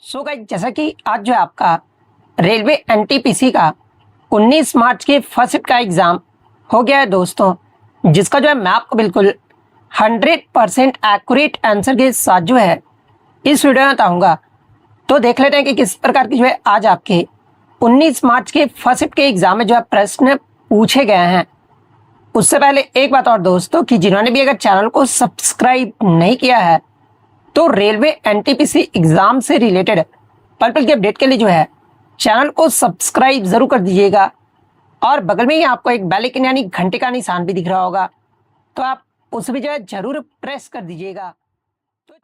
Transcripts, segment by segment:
So guys, जैसा कि आज जो है आपका रेलवे एनटीपीसी का 19 मार्च के फर्स्ट शिफ्ट का एग्ज़ाम हो गया है दोस्तों, जिसका जो है मैं आपको बिल्कुल 100% एक्यूरेट आंसर के साथ जो है इस वीडियो में बताऊंगा। तो देख लेते हैं कि किस प्रकार की जो है आज आपके 19 मार्च के फर्स्ट शिफ्ट के एग्ज़ाम में जो है प्रश्न पूछे गए हैं। उससे पहले एक बात और दोस्तों, कि जिन्होंने भी अगर चैनल को सब्सक्राइब नहीं किया है तो रेलवे एनटीपीसी एग्जाम से रिलेटेड पल पल की अपडेट के लिए जो है चैनल को सब्सक्राइब जरूर कर दीजिएगा, और बगल में ही आपको एक बेल आइकन यानी घंटे का निशान भी दिख रहा होगा, तो आप उस भी जो है जरूर प्रेस कर दीजिएगा। तो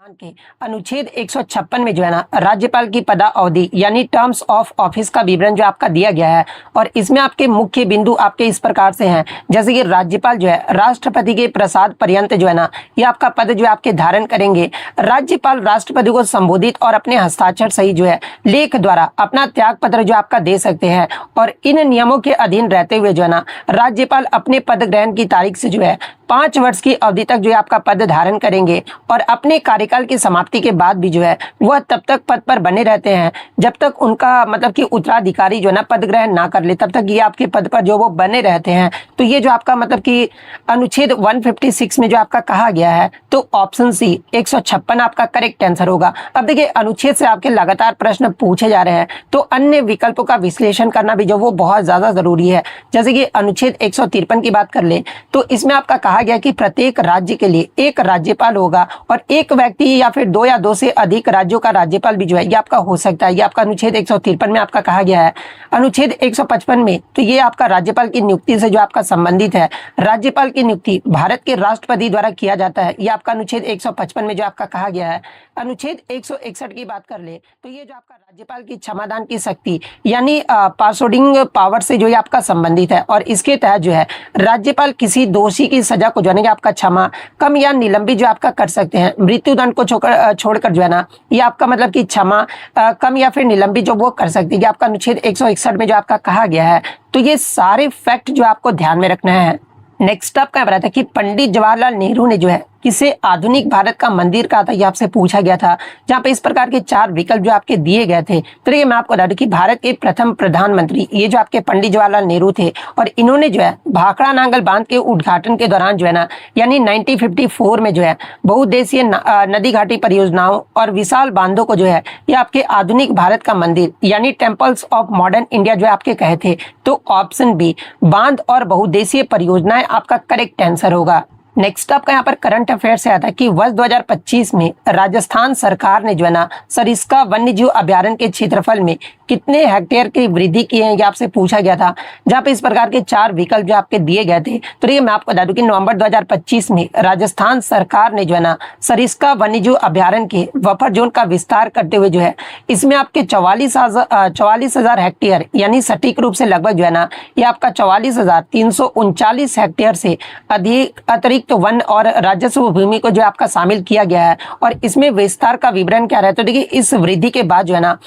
अनुच्छेद 156 में जो है ना राज्यपाल की पदा अवधि यानी टर्म्स ऑफ ऑफिस का विवरण जो आपका दिया गया है, और इसमें आपके मुख्य बिंदु आपके इस प्रकार से हैं, जैसे कि राज्यपाल जो है राष्ट्रपति के प्रसाद पर्यंत जो है ना ये आपका पद जो है आपके धारण करेंगे। राज्यपाल राष्ट्रपति को संबोधित और अपने हस्ताक्षर सही जो है लेख द्वारा अपना त्याग पत्र जो आपका दे सकते हैं, और इन नियमों के अधीन रहते हुए जो है ना राज्यपाल अपने पद ग्रहण की तारीख से जो है 5 वर्ष की अवधि तक जो है आपका पद धारण करेंगे, और अपने कार्यकाल की समाप्ति के बाद भी जो है वह तब तक पद पर बने रहते हैं जब तक उनका मतलब कि उत्तराधिकारी जो है ना पद ग्रहण ना कर ले, तब तक ये आपके पद पर जो वो बने रहते हैं। तो ये जो आपका मतलब कि अनुच्छेद 156 में जो आपका कहा गया है, तो ऑप्शन सी 156 आपका करेक्ट आंसर होगा। अब देखिए, अनुच्छेद से आपके लगातार प्रश्न पूछे जा रहे हैं, तो अन्य विकल्पों का विश्लेषण करना भी जो वो बहुत ज्यादा जरूरी है। जैसे कि अनुच्छेद 153 की बात कर ले, तो इसमें आपका कहा गया कि प्रत्येक राज्य के लिए एक राज्यपाल होगा, और एक व्यक्ति या फिर 2 या 2 से अधिक राज्यों का राज्यपाल भी जो है ये आपका हो सकता है। ये आपका अनुच्छेद 153 में आपका कहा गया है। अनुच्छेद 155 में तो ये आपका राज्यपाल की नियुक्ति से जो आपका संबंधित है। राज्यपाल की नियुक्ति भारत के राष्ट्रपति द्वारा किया जाता है, ये आपका अनुच्छेद 155 में जो आपका कहा गया है। अनुच्छेद 161 की बात कर ले, तो ये जो आपका राज्यपाल की क्षमादान की शक्ति यानी पार्षोडिंग पावर से जो ये आपका संबंधित है, और इसके तहत जो है राज्यपाल किसी दोषी की सजा को जो है आपका क्षमा, कम या निलंबित जो आपका कर सकते हैं। मृत्युदंड को छोड़कर जो है ना ये आपका मतलब कि क्षमा, कम या फिर निलंबित जो वो कर सकती है। आपका अनुच्छेद 161 में जो आपका कहा गया है। तो ये सारे फैक्ट जो आपको ध्यान में रखना है। नेक्स्ट आपका बता था कि पंडित जवाहरलाल नेहरू ने जो है किसे आधुनिक भारत का मंदिर कहा था, ये आपसे पूछा गया था, जहां पे इस प्रकार के 4 विकल्प जो आपके दिए गए थे। तो ये मैं आपको बता दूं कि भारत के प्रथम प्रधानमंत्री ये जो आपके पंडित जवाहरलाल नेहरू थे, और इन्होंने जो है भाखड़ा नांगल बांध के उद्घाटन के दौरान जो है ना यानी 1954 में जो है बहुउद्देशीय नदी घाटी परियोजनाओं और विशाल बांधों को जो है ये आपके आधुनिक भारत का मंदिर यानी टेम्पल्स ऑफ मॉडर्न इंडिया जो है आपके कहे थे। तो ऑप्शन बी बांध और बहुउद्देशीय परियोजनाएं आपका करेक्ट आंसर होगा। नेक्स्ट आपका यहाँ पर करंट अफेयर से आता है कि वर्ष 2025 में राजस्थान सरकार ने जो है ना सरिस्का वन्यजीव अभ्यारण्य के क्षेत्रफल में कितने हेक्टेयर की वृद्धि की है, ये आपसे पूछा गया था, जहां पे इस प्रकार के 4 विकल्प जो आपके दिए गए थे। तो ये मैं आपको बता दूं कि नवंबर 2025 में राजस्थान सरकार ने जो है ना सरिस्का वन्यजीव अभ्यारण्य के बफर जोन का विस्तार करते हुए जो है इसमें आपके 44,000 हेक्टेयर यानी सटीक रूप से लगभग जो है ना ये आपका 44,339 हेक्टेयर से अधिक अतिरिक्त वन और राजस्व भूमि को जो आपका शामिल किया गया है। और इसमें विस्तार का विवरण क्या रहता है, देखिए इस वृद्धि के बाद जो है ना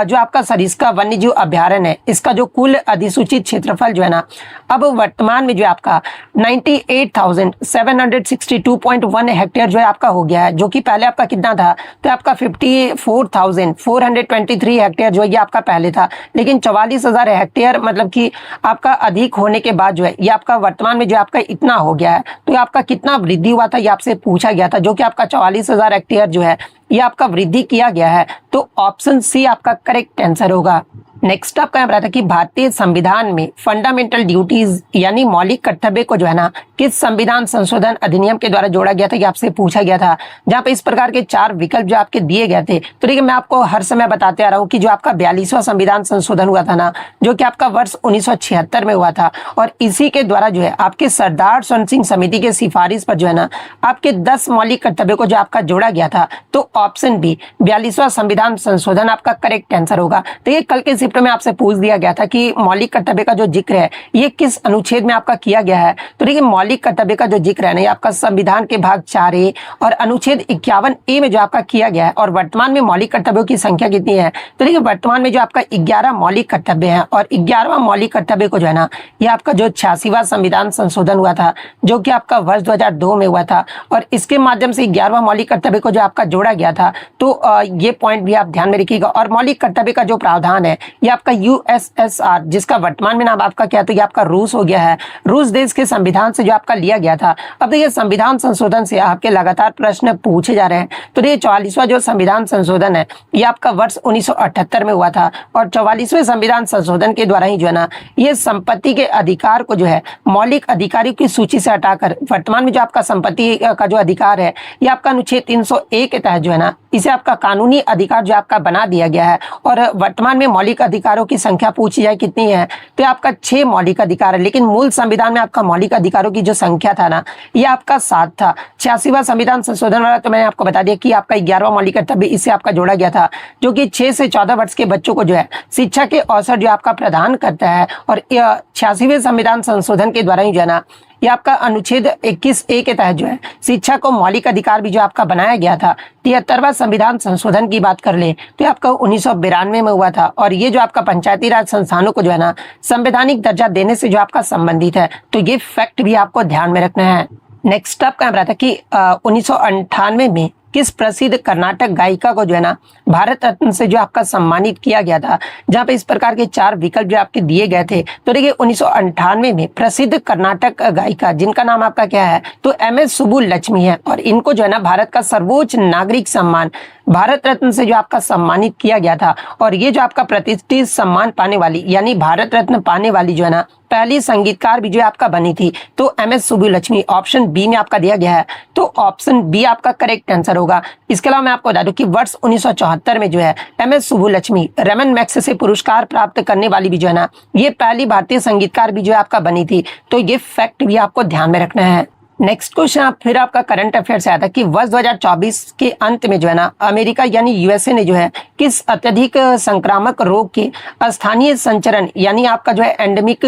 जो आपका सरिस्का वन्यजीव अभ्यारण्य है, इसका जो कुल अधिसूचित क्षेत्रफल जो है ना अब वर्तमान में जो आपका 98,762.1 हेक्टेयर जो है आपका हो गया है, जो कि पहले आपका कितना था, तो आपका 54,423 हेक्टेयर जो है ये आपका पहले था। लेकिन 44,000 हेक्टेयर मतलब कि आपका अधिक होने के बाद जो है ये आपका वर्तमान में जो आपका इतना हो गया है। तो आपका कितना वृद्धि हुआ था ये आपसे पूछा गया था, जो कि आपका 44,000 हेक्टेयर जो है ये आपका वृद्धि किया गया है। तो ऑप्शन सी आपका करेक्ट आंसर होगा। नेक्स्ट आपका यहाँ था कि भारतीय संविधान में फंडामेंटल ड्यूटीज यानी मौलिक कर्तव्य को जो है ना किस संविधान संशोधन अधिनियम के द्वारा जोड़ा गया था, ये आपसे पूछा गया था, जहाँ पे इस प्रकार के 4 विकल्प जो आपके दिए गए थे। तो देखिए मैं आपको हर समय बताते आ रहा हूँ कि जो आपका 42वां संविधान संशोधन हुआ था ना, जो कि आपका वर्ष 1976 में हुआ था, और इसी के द्वारा जो है आपके सरदार स्वर्ण सिंह समिति के सिफारिश पर जो है ना आपके 10 मौलिक कर्तव्य को जो आपका जोड़ा गया था। तो ऑप्शन बी 42वां संविधान संशोधन आपका करेक्ट आंसर होगा। देखिए कल के शिफ्ट में आपसे पूछ दिया गया था कि मौलिक कर्तव्य का जो जिक्र है ये किस अनुच्छेद में आपका किया गया है, तो देखिए मौलिक कर्तव्य का जो जिक्र है ना ये आपका संविधान के भाग 4A और अनुच्छेद 51A में जो आपका किया गया है। और वर्तमान में मौलिक कर्तव्यों की संख्या कितनी है, तो देखिए वर्तमान में जो आपका 11 मौलिक कर्तव्य है और 11वां मौलिक कर्तव्य को जो है ना ये आपका जो 86वां संविधान संशोधन हुआ था जो कि आपका वर्ष 2002 में हुआ था और इसके माध्यम से 11वां मौलिक कर्तव्य को जो आपका जोड़ा गया था। तो ये पॉइंट भी आप ध्यान में रखिएगा। और मौलिक कर्तव्य का जो प्रावधान है ये आपका USSR जिसका वर्तमान में नाम आपका क्या है तो ये आपका रूस हो गया है, रूस देश के संविधान से जो आपका लिया गया था। अब देखिए संविधान संशोधन से आपके लगातार प्रश्न पूछे जा रहे हैं। तो देखिए 44वां जो संविधान संशोधन है ये आपका वर्ष 1978 में हुआ था और 44वें संविधान संशोधन के द्वारा ही जो है ना ये संपत्ति के अधिकार को जो है मौलिक अधिकारों की सूची से हटाकर वर्तमान में जो आपका संपत्ति का जो अधिकार है ये आपका अनुच्छेद 301 के तहत जो है ना इसे आपका कानूनी अधिकार जो आपका बना दिया गया है। और वर्तमान में मौलिक अधिकारों की संख्या पूछी जाए कितनी है तो आपका 6 मौलिक अधिकार है, लेकिन मूल संविधान में आपका मौलिक अधिकारों की जो संख्या था ना ये आपका 7 था। 86वां संविधान संशोधन वाला तो मैंने आपको बता दिया कि आपका 11वां मौलिक कर्तव्य इससे आपका जोड़ा गया था जो कि 6 से 14 वर्ष के बच्चों को जो है शिक्षा के अवसर जो आपका प्रदान करता है। और 86वें संविधान संशोधन के द्वारा ही जो है ना ये आपका अनुच्छेद 21A के तहत जो है शिक्षा को मौलिक अधिकार भी जो आपका बनाया गया था। 73वां संविधान संशोधन की बात कर ले तो आपका 1992 में हुआ था और ये जो आपका पंचायती राज संस्थानों को जो है ना संवैधानिक दर्जा देने से जो आपका संबंधित है। तो ये फैक्ट भी आपको ध्यान में रखना है। नेक्स्ट आपका रहा था कि 1998 में किस प्रसिद्ध कर्नाटक गायिका को जो है ना भारत रत्न से जो आपका सम्मानित किया गया था, जहां पे इस प्रकार के 4 विकल्प जो आपके दिए गए थे। तो देखिए 1998 में प्रसिद्ध कर्नाटक गायिका जिनका नाम आपका क्या है तो MS सुब्बुलक्ष्मी है और इनको जो है ना भारत का सर्वोच्च नागरिक सम्मान भारत रत्न से जो आपका सम्मानित किया गया था। और ये जो आपका प्रतिष्ठित सम्मान पाने वाली यानी भारत रत्न पाने वाली जो है ना पहली संगीतकार भी जो आपका बनी थी तो MS सुब्बुलक्ष्मी ऑप्शन बी में आपका दिया गया है। तो ऑप्शन बी आपका करेक्ट आंसर होगा। इसके अलावा मैं आपको बता दूं कि वर्ष 1974 में जो है MS सुब्बुलक्ष्मी रमन मैग्सेसे से पुरस्कार प्राप्त करने वाली भी जो है ना ये पहली भारतीय संगीतकार भी जो आपका बनी थी। तो ये फैक्ट भी आपको ध्यान में रखना है। नेक्स्ट क्वेश्चन फिर आपका करंट अफेयर से आया था कि वर्ष 2024 के अंत में जो है ना अमेरिका यानी USA ने जो है किस अत्यधिक संक्रामक रोग के स्थानीय संचरण यानी आपका जो है एंडेमिक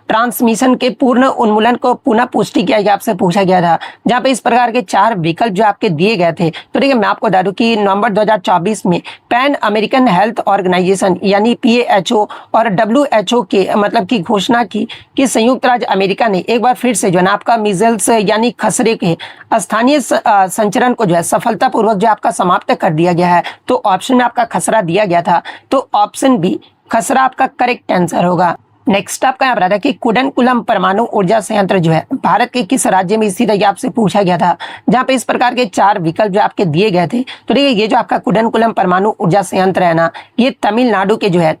ट्रांसमिशन के पूर्ण उन्मूलन को पुनः पुष्टि किया गया, आपसे पूछा गया था। जहां पे इस प्रकार के 4 विकल्प जो आपके दिए गए थे। तो देखिए मैं आपको बता दूं कि नवंबर 2024 में पैन अमेरिकन हेल्थ ऑर्गेनाइजेशन यानी PAHO और WHO के मतलब की घोषणा की कि संयुक्त राज्य अमेरिका ने एक बार फिर से जो है ना आपका मीजल्स यानी खसरे के स्थानीय संचरण को जो है सफलतापूर्वक जो आपका समाप्त कर दिया गया है। तो ऑप्शन में आपका खसरा दिया गया था तो ऑप्शन बी खसरा आपका करेक्ट आंसर होगा। नेक्स्ट आपका यहाँ पर कि कुडनकुलम परमाणु ऊर्जा संयंत्र जो है भारत के किस राज्य में स्थित है ये आपसे पूछा गया था। जहाँ पे इस प्रकार के 4 विकल्प जो आपके दिए गए थे। तो देखिए ये जो आपका कुडनकुलम परमाणु ऊर्जा संयंत्र है ना ये तमिलनाडु के जो है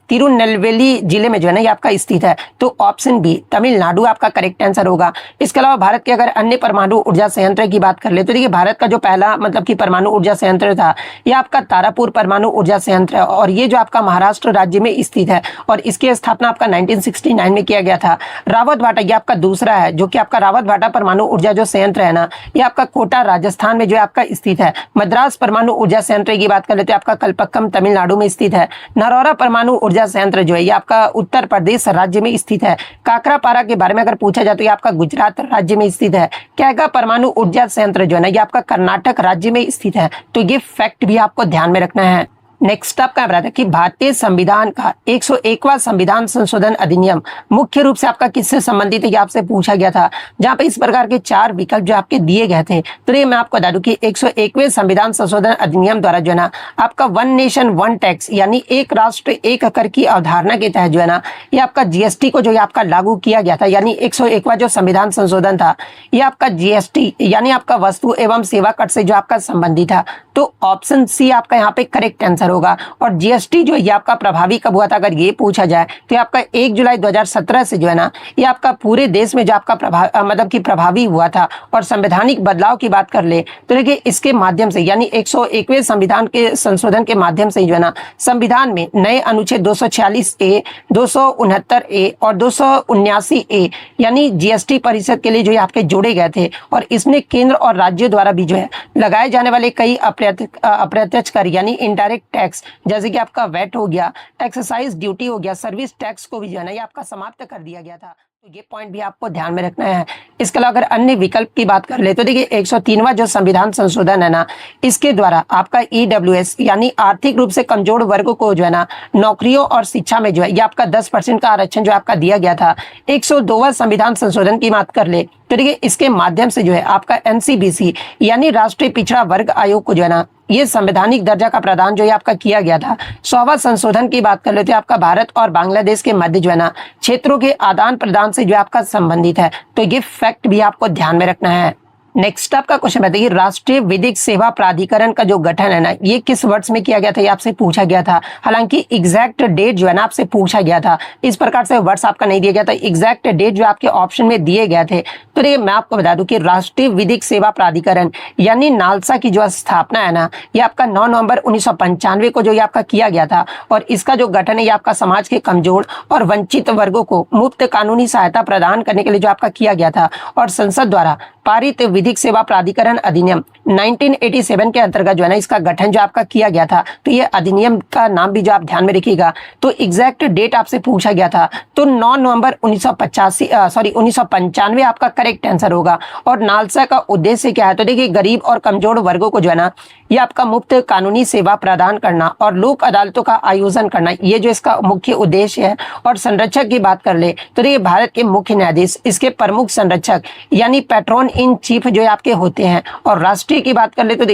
तिरुनेलवेली जिले में जो है ना ये आपका स्थित है। तो ऑप्शन बी तमिलनाडु आपका करेक्ट आंसर होगा। इसके अलावा भारत के अगर अन्य परमाणु ऊर्जा संयंत्र की बात कर ले तो देखिए भारत का जो पहला मतलब कि परमाणु ऊर्जा संयंत्र था ये आपका तारापुर परमाणु ऊर्जा संयंत्र है और ये जो आपका महाराष्ट्र राज्य में स्थित है और इसकी स्थापना आपका 1969 में किया गया था। रावत भाटा ये आपका दूसरा है जो कि आपका रावत भाटा परमाणु ऊर्जा जो संयंत्र है ना ये आपका कोटा राजस्थान में जो आपका स्थित है। मद्रास परमाणु ऊर्जा संयंत्र की बात कर लेते हैं आपका कलपक्कम तमिलनाडु में स्थित है। नरौरा परमाणु ऊर्जा संयंत्र जो है ये आपका उत्तर प्रदेश राज्य में स्थित है। काकरापारा के बारे में अगर पूछा जाए तो ये आपका गुजरात राज्य में स्थित है। कैगा परमाणु ऊर्जा संयंत्र जो है ना ये आपका कर्नाटक राज्य में स्थित है। तो ये फैक्ट भी आपको ध्यान में रखना है। नेक्स्ट आपका रहा था कि भारतीय संविधान का 101वां संविधान संशोधन अधिनियम मुख्य रूप से आपका किससे संबंधित है ये आपसे पूछा गया था। जहां पे इस प्रकार के 4 विकल्प जो आपके दिए गए थे। तो ये मैं आपको बता दूं कि 101वें संविधान संशोधन अधिनियम द्वारा जो है ना आपका 1 नेशन 1 टैक्स यानी एक राष्ट्र एक कर की अवधारणा के तहत जो है ना ये आपका GST को जो है आपका लागू किया गया था। यानी 101वां जो संविधान संशोधन था ये आपका GST यानी आपका वस्तु एवं सेवा कर से जो आपका संबंधित था। तो ऑप्शन सी आपका यहाँ पे करेक्ट आंसर होगा। और GST जो ये आपका प्रभावी कब हुआ था अगर ये पूछा जाए तो ये आपका 1 जुलाई 2017 से जो है ना ये आपका पूरे देश में जो आपका मतलब कि प्रभावी हुआ था। और संवैधानिक बदलाव की बात कर ले तो देखिए इसके माध्यम से यानी 101वें संविधान के संशोधन के माध्यम से जो है ना संविधान में नए अनुच्छेद 246A 269A और 279A यानी GST परिषद के लिए जो आपके जोड़े गए थे। और इसमें केंद्र और राज्यों द्वारा भी जो है लगाए जाने वाले कई अप्रत्यक्ष कर यानी इनडायरेक्ट टैक्स, जैसे कि आपका वैट हो गया, एक्सरसाइज ड्यूटी हो गया, सर्विस टैक्स को भी जो है ना ये आपका समाप्त कर दिया गया था। तो ये पॉइंट भी आपको ध्यान में रखना है। इसके अलावा अगर अन्य विकल्प की बात कर ले तो देखिए 103वां जो संविधान संशोधन है ना, इसके द्वारा आपका ईडब्ल्यूएस यानी आर्थिक रूप से कमजोर वर्गों को जो है ना नौकरियों और शिक्षा में जो है ये आपका 10% का आरक्षण जो आपका दिया गया था। 102वां संविधान संशोधन की बात कर ले तो देखिए इसके माध्यम से जो है आपका एनसीबीसी यानी राष्ट्रीय पिछड़ा वर्ग आयोग को जो है ना ये संवैधानिक दर्जा का प्रदान जो है आपका किया गया था। 100वां संशोधन की बात कर लेते हैं आपका भारत और बांग्लादेश के मध्य जो है ना क्षेत्रों के आदान प्रदान से जो आपका संबंधित है, तो ये फैक्ट भी आपको ध्यान में रखना है। नेक्स्ट आपका क्वेश्चन बताइए राष्ट्रीय विधिक सेवा प्राधिकरण का जो गठन है ना ये किस वर्ष में किया गया था, ये आपसे पूछा गया था। हालांकि एग्जैक्ट डेट जो है ना आपसे पूछा गया था, इस प्रकार से वर्ष आपका नहीं दिया गया था, एग्जैक्ट डेट जो आपके ऑप्शन में दिए गए थे। तो ये मैं आपको बता दूं कि राष्ट्रीय विधिक सेवा प्राधिकरण यानी नालसा की जो स्थापना है ना ये आपका 9 नवंबर 1995 को जो ये आपका किया गया था। और इसका जो गठन है ये आपका समाज के कमजोर और वंचित वर्गों को मुफ्त कानूनी सहायता प्रदान करने के लिए जो आपका किया गया था। और संसद द्वारा पारित विधिक सेवा प्राधिकरण अधिनियम 1987 के अंतर्गत जो है ना इसका गठन जो आपका किया गया था। तो ये अधिनियम का नाम भी जो आप ध्यान में रखिएगा। तो एग्जैक्ट डेट आपसे पूछा गया था, तो 9 नवंबर 1995 आपका करेक्ट आंसर होगा। और नालसा का उद्देश्य क्या है, तो देखिए गरीब और कमजोर वर्गों को जो है ना ये आपका मुफ्त कानूनी सेवा प्रदान करना और लोक अदालतों का आयोजन करना, ये जो इसका मुख्य उद्देश्य है। और संरक्षक की बात कर ले तो देखिए भारत के मुख्य न्यायाधीश इसके प्रमुख संरक्षक यानी पैट्रॉन इन चीफ जो आपके होते हैं। और राष्ट्रीय की बात कर ले तो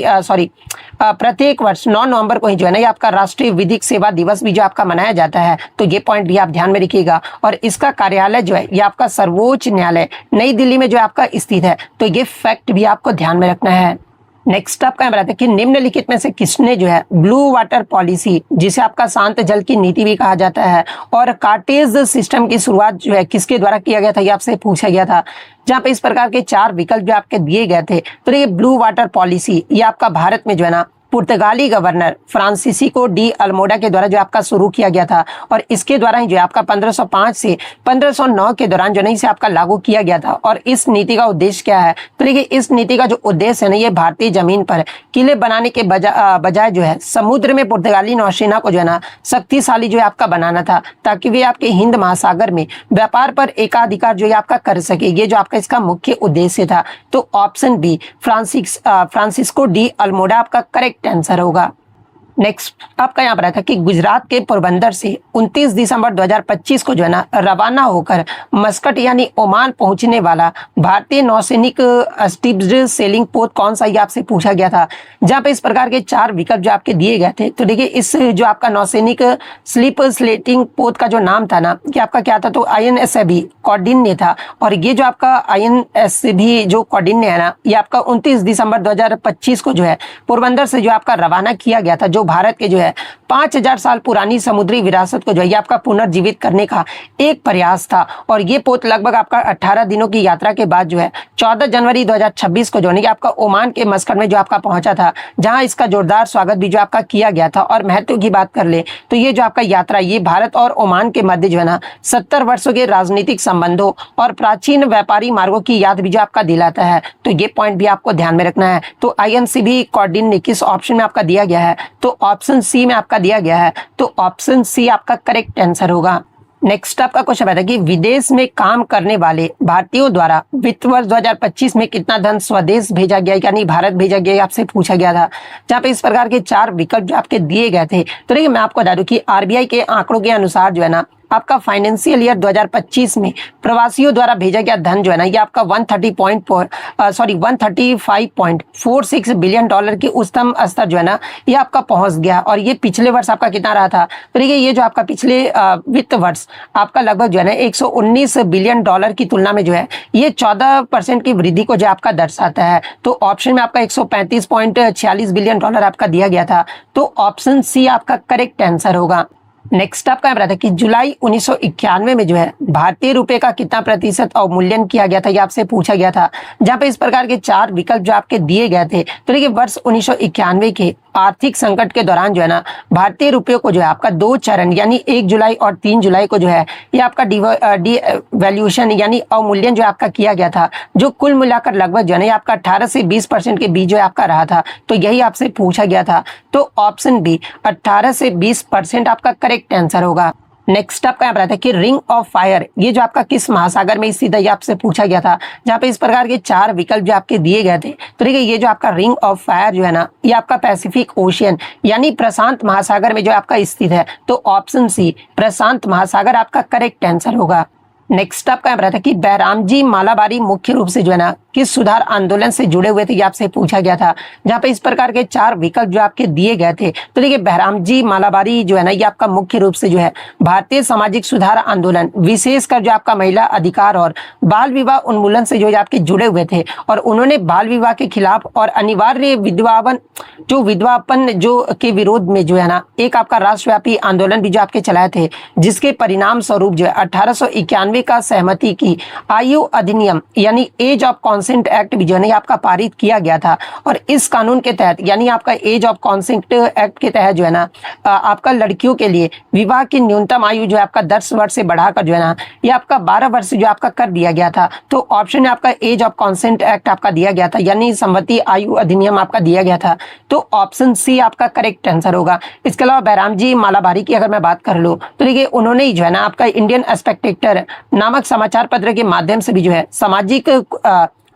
प्रत्येक वर्ष 9 नवंबर को ही जो है ना ये आपका राष्ट्रीय विधिक सेवा दिवस भी जो आपका मनाया जाता है। तो ये पॉइंट भी आप ध्यान में रखिएगा। और इसका कार्यालय जो है ये आपका सर्वोच्च न्यायालय नई दिल्ली में जो आपका स्थित है। तो ये फैक्ट भी आपको ध्यान में रखना है। नेक्स्ट आपका बताते हैं कि निम्नलिखित में से किसने जो है ब्लू वाटर पॉलिसी, जिसे आपका शांत जल की नीति भी कहा जाता है, और कार्टेज सिस्टम की शुरुआत जो है किसके द्वारा किया गया था, ये आपसे पूछा गया था। जहां पे इस प्रकार के 4 विकल्प जो आपके दिए गए थे। तो ये ब्लू वाटर पॉलिसी ये आपका भारत में जो है ना पुर्तगाली गवर्नर फ्रांसिस्को डी अल्मोडा के द्वारा जो आपका शुरू किया गया था। और इसके द्वारा ही जो आपका 1505 से 1509 के दौरान जो नहीं से आपका लागू किया गया था। और इस नीति का उद्देश्य क्या है, तो देखिए इस नीति का जो उद्देश्य है ना ये भारतीय जमीन पर किले बनाने के बजाय जो है समुद्र में पुर्तगाली नौसेना को जो है ना शक्तिशाली जो है आपका बनाना था, ताकि वे आपके हिंद महासागर में व्यापार पर एकाधिकार जो है आपका कर सके। ये जो आपका इसका मुख्य उद्देश्य था। तो option B Francisco de Almeida आपका करेक्ट आंसर होगा। नेक्स्ट आपका यहाँ पर था कि गुजरात के पोरबंदर से 29 दिसंबर 2025 को जो है ना रवाना होकर मस्कट यानी ओमान पहुंचने वाला भारतीय नौसैनिक स्टीप्ड सेलिंग पोत कौन सा, ये आपसे पूछा गया था। जहां पे इस प्रकार के 4 विकल्प जो आपके दिए गए थे। तो देखिए इस जो आपका नौसैनिक स्लिप स्लेटिंग पोत का जो नाम था ना कि आपका क्या था, तो INSB कौंडिन्य था। और ये जो आपका INSB जो कौंडिन्य है ना ये आपका 29 दिसंबर 2025 को जो है पोरबंदर से जो आपका रवाना किया गया था, जो भारत के जो है 5000 साल पुरानी समुद्री विरासत को जो है आपका पुनर्जीवित करने का एक प्रयास था। और ये पोत लगभग आपका 18 दिनों की यात्रा के बाद जो है 14 जनवरी 2026 को जो है आपका ओमान के मस्कट में जो आपका पहुंचा था, जहां इसका जोरदार स्वागत भी जो आपका किया गया था। और महत्व की बात कर ले तो ये जो आपका यात्रा ये भारत और ओमान के मध्य जो है ना 70 वर्षों के राजनीतिक संबंधों और प्राचीन व्यापारी मार्गों की याद भी जो आपका दिलाता है। तो ये पॉइंट भी आपको ध्यान में रखना है। तो INSB कौंडिन्य किस ऑप्शन में आपका दिया गया है, तो ऑप्शन सी में आपका दिया गया है। तो ऑप्शन सी आपका करेक्ट आंसर होगा। नेक्स्ट आपका क्वेश्चन है कि विदेश में काम करने वाले भारतीयों द्वारा वित्त वर्ष 2025 में कितना धन स्वदेश भेजा गया यानी भारत भेजा गया, आपसे पूछा गया था। जहां पे इस प्रकार के 4 विकल्प जो आपके दिए गए थे। तो देखिए मैं आपको बता दूं कि RBI के आंकड़ों के अनुसार जो है ना आपका फाइनेंशियल ईयर 2025 में प्रवासियों द्वारा भेजा गया धन जो है ना ये आपका 135.46 बिलियन डॉलर के उच्चतम स्तर जो है ना ये आपका पहुंच गया। और ये पिछले वर्ष आपका कितना रहा था, तो देखिए ये जो आपका पिछले वित्त वर्ष आपका लगभग जो है ना 119 बिलियन डॉलर की तुलना में जो है ये 14% की वृद्धि को जो आपका दर्शाता है। तो ऑप्शन में आपका 135.46 बिलियन डॉलर आपका दिया गया था। तो ऑप्शन सी आपका करेक्ट आंसर होगा। नेक्स्ट आपका है कि जुलाई 1991 में जो है भारतीय रुपए का कितना प्रतिशत अवमूल्यन किया गया था, ये आपसे पूछा गया था। जहां पे इस प्रकार के 4 विकल्प जो आपके दिए गए थे। तो देखिए वर्ष 1991 के आर्थिक संकट के दौरान जो है ना भारतीय रुपये को जो है आपका 2 चरण यानी 1 जुलाई और 3 जुलाई को जो है ये आपका डिवैल्यूएशन यानी अवमूल्यन जो आपका किया गया था, जो कुल मिलाकर लगभग जो है ना आपका 18 से 20% के बीच जो है आपका रहा था। तो यही आपसे पूछा गया था। तो ऑप्शन बी 18 से 20% आपका करेक्ट आंसर होगा। नेक्स्ट आपका यहाँ पर आता है कि रिंग ऑफ फायर ये जो आपका किस महासागर में स्थित है, ये आपसे पूछा गया था, जहाँ पे इस प्रकार के 4 विकल्प जो आपके दिए गए थे। तो देखिए ये जो आपका रिंग ऑफ फायर जो है ना ये आपका पैसिफिक ओशियन यानी प्रशांत महासागर में जो आपका स्थित है। तो ऑप्शन सी प्रशांत महासागर आपका करेक्ट आंसर होगा। नेक्स्ट आपका यहाँ पर आता है कि बैरामजी मालाबारी मुख्य रूप से जो है ना किस सुधार आंदोलन से जुड़े हुए थे, ये आपसे पूछा गया था, जहाँ पे इस प्रकार के 4 विकल्प जो आपके दिए गए थे। तो देखिए बैरामजी मालाबारी जो है ना ये आपका मुख्य रूप से जो है भारतीय सामाजिक सुधार आंदोलन विशेषकर जो आपका महिला अधिकार और बाल विवाह उन्मूलन से जो है आपके जुड़े हुए थे। और उन्होंने बाल विवाह के खिलाफ और अनिवार्य विधवापन जो के विरोध में जो है ना एक आपका राष्ट्रव्यापी आंदोलन भी जो आपके चलाए थे, जिसके परिणाम स्वरूप जो है 1891 का सहमति की आयु अधिनियम यानी एज ऑफ कॉन्सेंट एक्ट भी जो है आपका पारित किया गया था। और इस कानून के तहत यानी आपका एज ऑफ कॉन्सेंट एक्ट के तहत जो है ना आपका लड़कियों के लिए विवाह की न्यूनतम आयु जो है आपका 10 वर्ष से बढ़ाकर जो है ना ये आपका 12 वर्ष जो आपका कर दिया गया था। तो ऑप्शन आपका एज ऑफ कॉन्सेंट एक्ट आपका दिया गया था यानी सम्मति आयु अधिनियम आपका दिया गया था। तो ऑप्शन सी आपका करेक्ट आंसर होगा। इसके अलावा बैरामजी मालाबारी की अगर मैं बात कर लूँ तो देखिए उन्होंने जो है ना आपका इंडियन स्पेक्टेटर नामक समाचार पत्र के माध्यम से भी जो है सामाजिक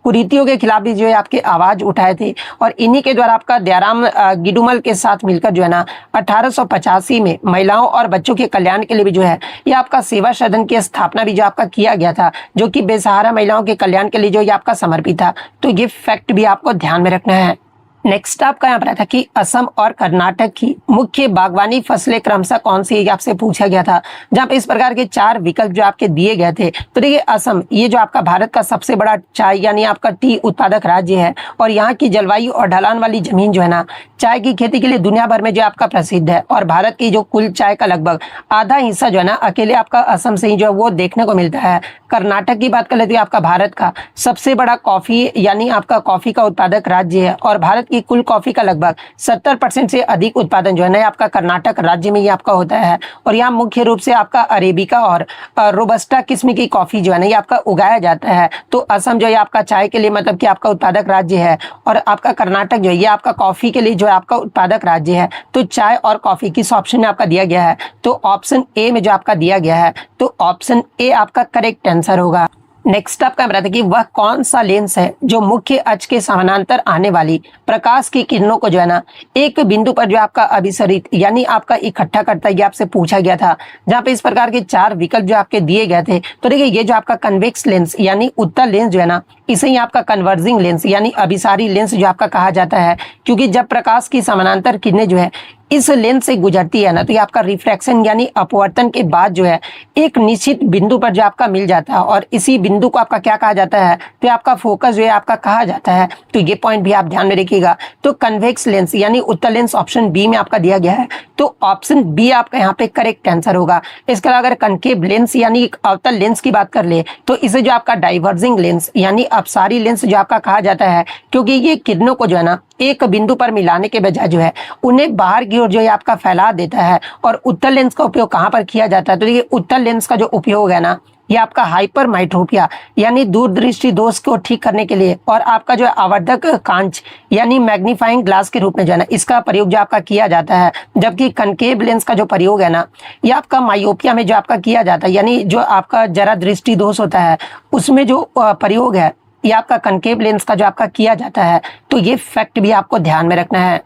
कुरीतियों के खिलाफ भी जो है आपके आवाज उठाए थे। और इन्हीं के द्वारा आपका दयाराम गिडुमल के साथ मिलकर जो है ना 1885 में महिलाओं और बच्चों के कल्याण के लिए भी जो है ये आपका सेवा सदन की स्थापना भी जो आपका किया गया था, जो कि बेसहारा महिलाओं के कल्याण के लिए जो ये आपका समर्पित था। तो ये फैक्ट भी आपको ध्यान में रखना है। नेक्स्ट आपका यहाँ पर था कि असम और कर्नाटक की मुख्य बागवानी फसलें क्रमशः कौन सी है, आपसे पूछा गया था, जहाँ पे इस प्रकार के 4 विकल्प जो आपके दिए गए थे। तो देखिए असम ये जो आपका भारत का सबसे बड़ा चाय यानी आपका टी उत्पादक राज्य है और यहाँ की जलवायु और ढलान वाली जमीन जो है ना चाय की खेती के लिए दुनिया भर में जो आपका प्रसिद्ध है। और भारत की जो कुल चाय का लगभग आधा हिस्सा जो है ना अकेले आपका असम से ही जो है वो देखने को मिलता है। कर्नाटक की बात कर लेते हैं, आपका भारत का सबसे बड़ा कॉफी यानी आपका कॉफी का उत्पादक राज्य है और भारत की कुल कॉफी का लगभग 70% से अधिक उत्पादन जो है ना आपका कर्नाटक राज्य में ही आपका होता है। और यहाँ मुख्य रूप से आपका अरेबिका और रोबस्टा किस्म की कॉफी जो है ना ये आपका उगाया जाता है। तो असम जो है आपका चाय के लिए मतलब कि आपका उत्पादक राज्य है और आपका कर्नाटक जो है ये आपका कॉफी के लिए जो है आपका उत्पादक राज्य है। तो चाय और कॉफी किस ऑप्शन में आपका दिया गया है, तो ऑप्शन ए में जो आपका दिया गया है। तो ऑप्शन ए आपका करेक्ट आंसर होगा। नेक्स्ट आपका बताते कि वह कौन सा लेंस है जो मुख्य अक्ष के समानांतर आने वाली प्रकाश की किरणों को जो है ना एक बिंदु पर जो आपका अभिसरित यानी आपका इकट्ठा करता है, ये आपसे पूछा गया था, जहाँ पे इस प्रकार के 4 विकल्प जो आपके दिए गए थे। तो देखिए ये जो आपका कन्वेक्स लेंस यानी उत्तल लेंस जो है ना इसे ही आपका कन्वर्जिंग लेंस यानी अभिसारी लेंस जो आपका कहा जाता है, क्योंकि जब प्रकाश की समानांतर किरणें जो है इस लेंस से गुजरती है ना तो ये आपका रिफ्रैक्शन यानी अपवर्तन के बाद जो है एक निश्चित बिंदु पर जो आपका मिल जाता है और इसी बिंदु को आपका क्या कहा जाता है, तो आपका फोकस जो है आपका कहा जाता है। तो ये पॉइंट भी आप ध्यान में रखिएगा। तो कन्वेक्स लेंस यानी उत्तल लेंस ऑप्शन बी में आपका दिया गया है। तो ऑप्शन बी आपका यहाँ पे करेक्ट आंसर होगा। इसके अलावा अगर कनकेव लेंस यानी अवतल लेंस की बात कर ले तो इसे जो आपका डाइवर्जिंग लेंस यानी अपसारी लेंस जो आपका कहा जाता है, क्योंकि ये किरणों को जो है ना एक बिंदु पर मिलाने के बजाय जो है उन्हें बाहर की ओर जो है आपका फैला देता है। और उत्तल लेंस का उपयोग कहाँ पर किया जाता है, तो ये उत्तल लेंस का जो उपयोग है ना ये आपका हाइपरमाइट्रोपिया यानी दूरदृष्टि दोष को ठीक करने के लिए और आपका जो है आवर्धक कांच यानी मैग्नीफाइंग ग्लास के रूप में जो है ना इसका प्रयोग जो आपका किया जाता है। जबकि कनकेव लेंस का जो प्रयोग है ना ये आपका मायोपिया में जो आपका किया जाता है यानी जो आपका जरा दृष्टि दोष होता है उसमें जो प्रयोग है ये आपका कनकेव लेंस का जो आपका किया जाता है। तो ये फैक्ट भी आपको ध्यान में रखना है।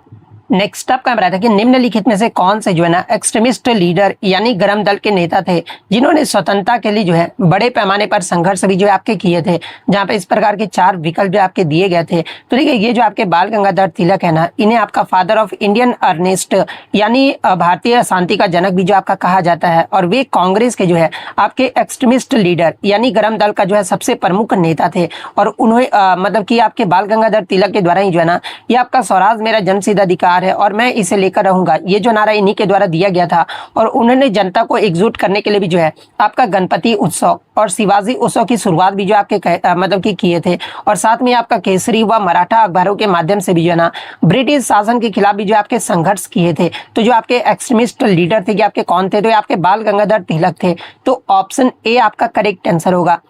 नेक्स्ट आपका बताया था कि निम्नलिखित में से कौन से जो है ना एक्सट्रीमिस्ट लीडर यानी गरम दल के नेता थे जिन्होंने स्वतंत्रता के लिए जो है बड़े पैमाने पर संघर्ष भी जो आपके किए थे, जहां पे इस प्रकार के 4 विकल्प जो आपके दिए गए थे। तो देखिए ये जो आपके बाल गंगाधर तिलक है ना इन्हें आपका फादर ऑफ इंडियन अर्नेस्ट यानी भारतीय शांति का जनक भी जो आपका कहा जाता है। और वे कांग्रेस के जो है आपके एक्सट्रीमिस्ट लीडर यानी गरम दल का जो है सबसे प्रमुख नेता थे। और उन्हें मतलब कि आपके बाल गंगाधर तिलक के द्वारा ही जो है ना ये आपका स्वराज मेरा जन्मसिद्ध अधिकार अधिकार है और मैं इसे लेकर रहूंगा, ये जो नारा इन्हीं के द्वारा दिया गया था। और उन्होंने जनता को एकजुट करने के लिए भी जो है आपका गणपति उत्सव और शिवाजी उत्सव की शुरुआत भी जो आपके मतलब कि किए थे। और साथ में आपका केसरी व मराठा अखबारों के माध्यम से भी जो है ना ब्रिटिश शासन के खिलाफ भी जो आपके संघर्ष किए थे। तो जो आपके एक्सट्रीमिस्ट लीडर थे, कि आपके कौन थे, तो ये आपके बाल गंगाधर तिलक थे। तो ऑप्शन ए आपका करेक्ट आंसर होगा।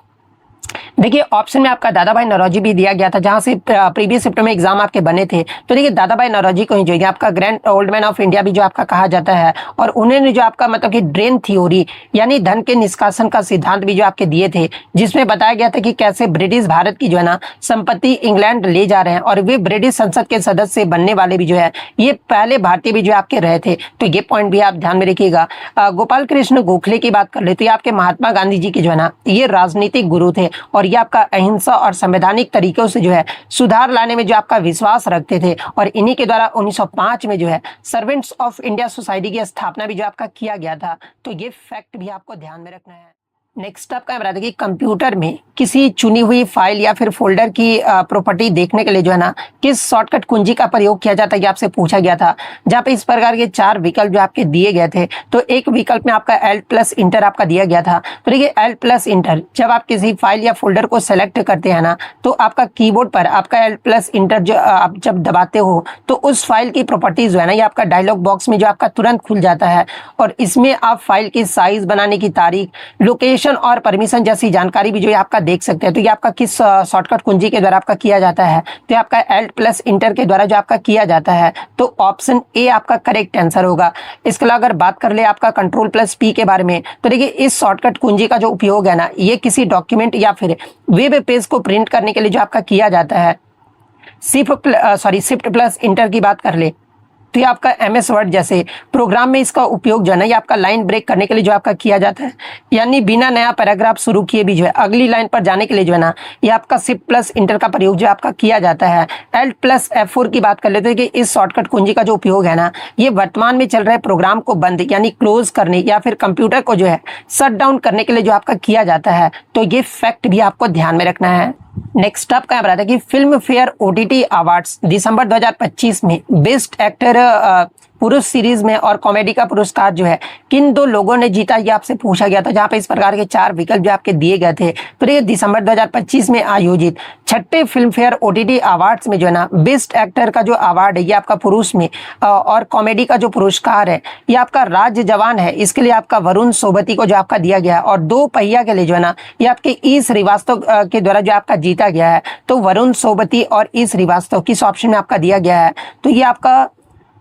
देखिए ऑप्शन में आपका दादा भाई नौरोजी भी दिया गया था, जहां से प्रीवियस शिफ्ट में एग्जाम आपके बने थे। तो देखिए दादा भाई नौरोजी को ही जो है आपका grand old man of India भी जो आपका कहा जाता है। और उन्होंने जो आपका मतलब कि ड्रेन थ्योरी यानी धन के निष्कासन का सिद्धांत भी जो आपके दिए थे, जिसमें बताया गया था कि कैसे ब्रिटिश भारत की जो है ना संपत्ति इंग्लैंड ले जा रहे हैं और वे ब्रिटिश संसद के सदस्य बनने वाले भी जो है ये पहले भारतीय भी जो आपके रहे थे। तो ये पॉइंट भी आप ध्यान में रखिएगा। गोपाल कृष्ण गोखले की बात कर ले तो ये आपके महात्मा गांधी जी की जो है ना ये राजनीतिक गुरु थे और ये आपका अहिंसा और संवैधानिक तरीकों से जो है सुधार लाने में जो आपका विश्वास रखते थे। और इन्हीं के द्वारा 1905 में जो है सर्वेंट्स ऑफ इंडिया सोसाइटी की स्थापना भी जो आपका किया गया था। तो ये फैक्ट भी आपको ध्यान में रखना है। नेक्स्ट आपका बता दें कि कंप्यूटर में किसी चुनी हुई फाइल या फिर फोल्डर की प्रॉपर्टी देखने के लिए जो है ना किस शॉर्टकट कुंजी का प्रयोग किया जाता है, ये आपसे पूछा गया था। जहाँ पे इस प्रकार के 4 विकल्प जो आपके दिए गए थे। तो एक विकल्प में आपका Alt+ इंटर आपका दिया गया था। तो देखिए Alt+ इंटर जब आप किसी फाइल या फोल्डर को सेलेक्ट करते हैं ना, तो आपका कीबोर्ड पर आपका Alt+ इंटर जो आप जब दबाते हो तो उस फाइल की प्रॉपर्टीज जो है ना ये आपका डायलॉग बॉक्स में जो आपका तुरंत खुल जाता है। और इसमें आप फाइल की साइज, बनाने की तारीख, लोकेशन और परमिशन जैसी जानकारी भी जो है आपका देख सकते हैं। तो ये आपका किस शॉर्टकट कुंजी के द्वारा आपका किया जाता है, तो आपका Alt+ इंटर के द्वारा जो आपका किया जाता है। तो ऑप्शन ए आपका करेक्ट आंसर होगा। इसके अलावा अगर बात कर ले आपका Ctrl+P के बारे में, तो देखिए इस शॉर्टकट कुंजी का जो उपयोग है ना ये किसी डॉक्यूमेंट या फिर वेब पेज को प्रिंट करने के लिए जो आपका किया जाता है। Shift+ इंटर की बात कर ले तो ये आपका MS वर्ड जैसे प्रोग्राम में इसका उपयोग जो है ना ये आपका लाइन ब्रेक करने के लिए जो आपका किया जाता है। यानी बिना नया पैराग्राफ शुरू किए भी जो है अगली लाइन पर जाने के लिए जो है ना ये आपका Shift+ इंटर का प्रयोग जो आपका किया जाता है। Alt+F4 की बात कर लेते हैं कि इस शॉर्टकट कुंजी का जो उपयोग है ना ये वर्तमान में चल रहे प्रोग्राम को बंद यानी क्लोज करने या फिर कंप्यूटर को जो है शट डाउन करने के लिए जो आपका किया जाता है। तो ये फैक्ट भी आपको ध्यान में रखना है। नेक्स्ट आप क्या बताते हैं कि फिल्म फेयर OTT अवार्ड्स दिसंबर 2025 में बेस्ट एक्टर पुरुष सीरीज में और कॉमेडी का पुरस्कार जो है किन 2 लोगों ने जीता, ये आपसे पूछा गया था। जहां पे इस प्रकार के 4 विकल्प जो आपके दिए गए थे। तो ये दिसंबर 2025 में आयोजित 6ठे फिल्म फेयर OTT अवार्ड्स में जो है ना बेस्ट एक्टर का जो अवार्ड है ये आपका पुरुष में और कॉमेडी का जो पुरस्कार है ये आपका राज्य जवान है, इसके लिए आपका वरुण सोबती को जो आपका दिया गया है। और 2 पहिया के लिए जो है ना ये आपके ई श्रीवास्तव के द्वारा जो आपका जीता गया है। तो वरुण सोबती और ई श्रीवास्तव किस ऑप्शन में आपका दिया गया है, तो ये आपका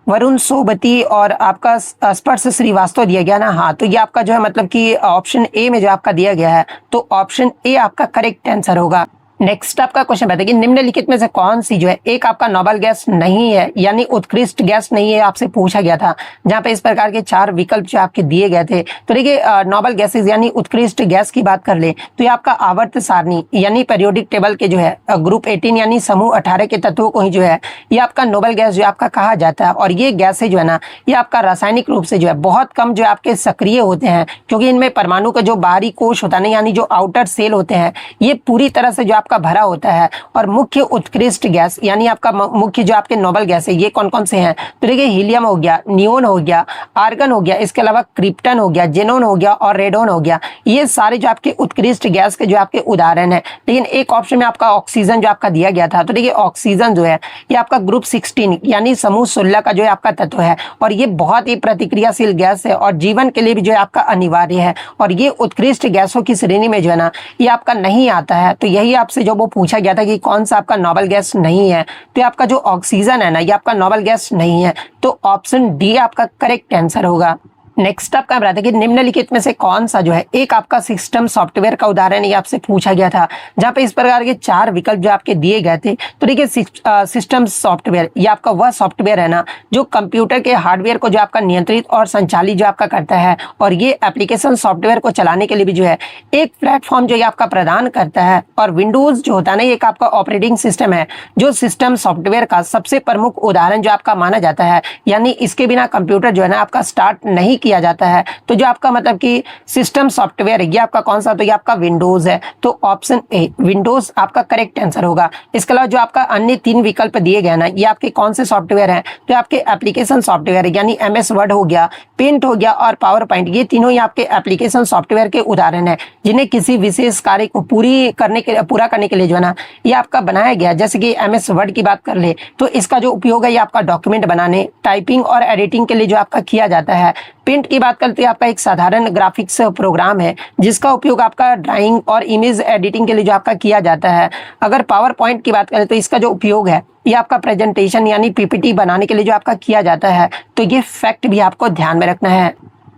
वरुण सोबती और आपका स्पर्श श्रीवास्तव दिया गया ना। हाँ, तो ये आपका जो है मतलब कि ऑप्शन ए में जो आपका दिया गया है। तो ऑप्शन ए आपका करेक्ट आंसर होगा। नेक्स्ट आपका क्वेश्चन बताइए कि निम्नलिखित में से कौन सी जो है एक आपका नोबेल गैस नहीं है यानी उत्कृष्ट गैस नहीं है, आपसे पूछा गया था। जहां पे इस प्रकार के 4 विकल्प जो आपके दिए गए थे। तो देखिए नोबेल गैसेज यानी उत्कृष्ट गैस की बात कर ले तो ये आपका आवर्त सारणी यानी पीरियोडिक टेबल के जो है ग्रुप 18 यानी समूह 18 के तत्वों को ही जो है ये आपका नोबेल गैस जो आपका कहा जाता है। और ये गैसेज जो है ना ये आपका रासायनिक रूप से जो है बहुत कम जो आपके सक्रिय होते हैं, क्योंकि इनमें परमाणु का जो बाहरी कोश होता है यानी जो आउटर सेल होते हैं ये पूरी तरह से जो का भरा होता है। और मुख्य उत्कृष्ट गैस यानी आपका मुख्य जो आपके नोबेल गैस है ये कौन कौन से हैं, तो देखिए हीलियम हो गया, नियोन हो गया, आर्गन हो गया, इसके अलावा क्रिप्टन हो गया, जेनोन हो गया और रेडोन हो गया। ये सारे जो आपके उत्कृष्ट गैस के जो आपके उदाहरण है। लेकिन एक ऑप्शन में आपका ऑक्सीजन जो आपका दिया गया था। तो देखिए ऑक्सीजन जो है ये आपका ग्रुप 16 यानी समूह 16 का जो है आपका तत्व है और ये बहुत ही प्रतिक्रियाशील गैस है और जीवन के लिए भी जो है आपका अनिवार्य है। और ये उत्कृष्ट गैसों की श्रेणी में जो है ना ये आपका नहीं आता है। तो यही आपसे जो वो पूछा गया था कि कौन सा आपका नोबेल गैस नहीं है, तो आपका जो ऑक्सीजन है ना ये आपका नोबेल गैस नहीं है। तो ऑप्शन डी आपका करेक्ट आंसर होगा। नेक्स्ट आपका बताते हैं कि निम्नलिखित में से कौन सा जो है एक आपका सिस्टम सॉफ्टवेयर का उदाहरण ये आपसे पूछा गया था। जहां पे इस प्रकार के 4 विकल्प जो आपके दिए गए थे। तो देखिए सिस्टम सॉफ्टवेयर ये आपका वह सॉफ्टवेयर है ना जो कंप्यूटर के हार्डवेयर को जो आपका नियंत्रित और संचालित जो आपका करता है। और ये एप्लीकेशन सॉफ्टवेयर को चलाने के लिए भी जो है एक प्लेटफॉर्म जो ये आपका प्रदान करता है। और विंडोज जो होता है ना एक आपका ऑपरेटिंग सिस्टम है जो सिस्टम सॉफ्टवेयर का सबसे प्रमुख उदाहरण जो आपका माना जाता है। यानी इसके बिना कंप्यूटर जो है ना आपका स्टार्ट नहीं किया जाता है। तो जो आपका मतलब कि सिस्टम सॉफ्टवेयर है ये आपका कौन सा, तो ये आपका विंडोज है। तो ऑप्शन ए विंडोज आपका करेक्ट आंसर होगा। इसके अलावा जो आपका अन्य 3 विकल्प दिए गए ना, ये आपके कौन से सॉफ्टवेयर हैं, तो आपके एप्लीकेशन सॉफ्टवेयर है, यानी MS वर्ड हो गया, पेंट हो गया और पावर पॉइंट, ये तीनों ही आपके एप्लीकेशन सॉफ्टवेयर के उदाहरण है जिन्हें किसी विशेष कार्य को पूरा करने के लिए जो है ना ये आपका बनाया गया। जैसे कि MS वर्ड की बात कर ले तो इसका जो उपयोग है ये आपका डॉक्यूमेंट बनाने, टाइपिंग और एडिटिंग के लिए जो आपका किया जाता है। पेंट की बात करते हैं आपका एक साधारण ग्राफिक्स प्रोग्राम है जिसका उपयोग आपका ड्राइंग और इमेज एडिटिंग के लिए जो आपका किया जाता है। अगर पावर पॉइंट की बात करें तो इसका जो उपयोग है ये आपका प्रेजेंटेशन यानी PPT बनाने के लिए जो आपका किया जाता है। तो ये फैक्ट भी आपको ध्यान में रखना है।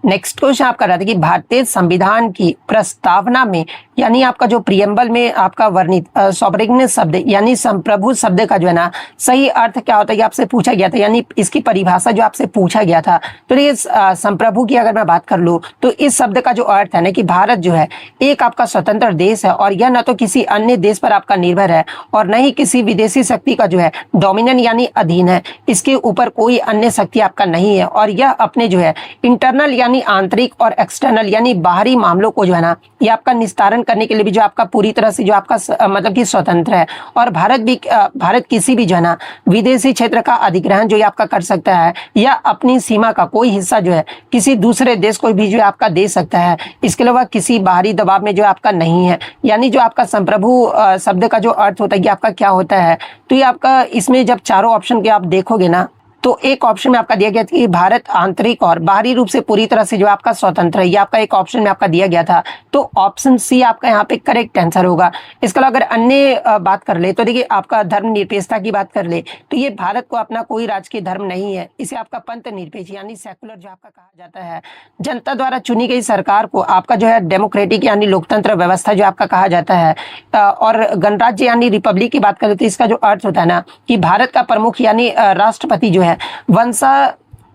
नेक्स्ट क्वेश्चन आपका रहता है कि भारतीय संविधान की प्रस्तावना में यानी आपका जो प्रियम्बल में आपका वर्णित सॉवरेन शब्द यानी संप्रभु शब्द का जो है ना सही अर्थ क्या होता है ये आपसे पूछा गया था, यानी इसकी परिभाषा जो आपसे पूछा गया था। तो ये संप्रभु की अगर मैं बात कर लूँ तो इस शब्द का जो अर्थ है ना कि भारत जो है एक आपका स्वतंत्र देश है और यह न तो किसी अन्य देश पर आपका निर्भर है और न ही किसी विदेशी शक्ति का जो है डोमिनेंट यानी अधीन है। इसके ऊपर कोई अन्य शक्ति आपका नहीं है और यह अपने जो है इंटरनल यानी आंतरिक और एक्सटर्नल यानी बाहरी मामलों को जो है ना ये आपका निस्तारण करने के लिए भी जो आपका पूरी तरह से जो आपका मतलब कि स्वतंत्र है। और भारत किसी भी जो है ना विदेशी क्षेत्र का अधिग्रहण जो ये आपका कर सकता है या अपनी सीमा का कोई हिस्सा जो है किसी दूसरे देश को भी जो आपका दे सकता है। इसके अलावा किसी बाहरी दबाव में जो आपका नहीं है। यानी जो आपका संप्रभु शब्द का जो अर्थ होता है ये आपका क्या होता है, तो ये आपका इसमें जब चारों ऑप्शन के आप देखोगे ना तो एक ऑप्शन में आपका दिया गया था कि भारत आंतरिक और बाहरी रूप से पूरी तरह से जो आपका स्वतंत्र है, ये आपका एक ऑप्शन में आपका दिया गया था। तो ऑप्शन सी आपका यहाँ पे करेक्ट आंसर होगा। इसके अलावा अगर अन्य बात कर ले तो देखिए आपका धर्मनिरपेक्षता की बात कर ले तो ये भारत को अपना कोई राजकीय धर्म नहीं है, इसे आपका पंथ निरपेक्ष यानी सेकुलर जो आपका कहा जाता है। जनता द्वारा चुनी गई सरकार को आपका जो है डेमोक्रेटिक यानी लोकतंत्र व्यवस्था जो आपका कहा जाता है। और गणराज्य यानी रिपब्लिक की बात करें तो इसका जो अर्थ होता है ना कि भारत का प्रमुख यानी राष्ट्रपति जो है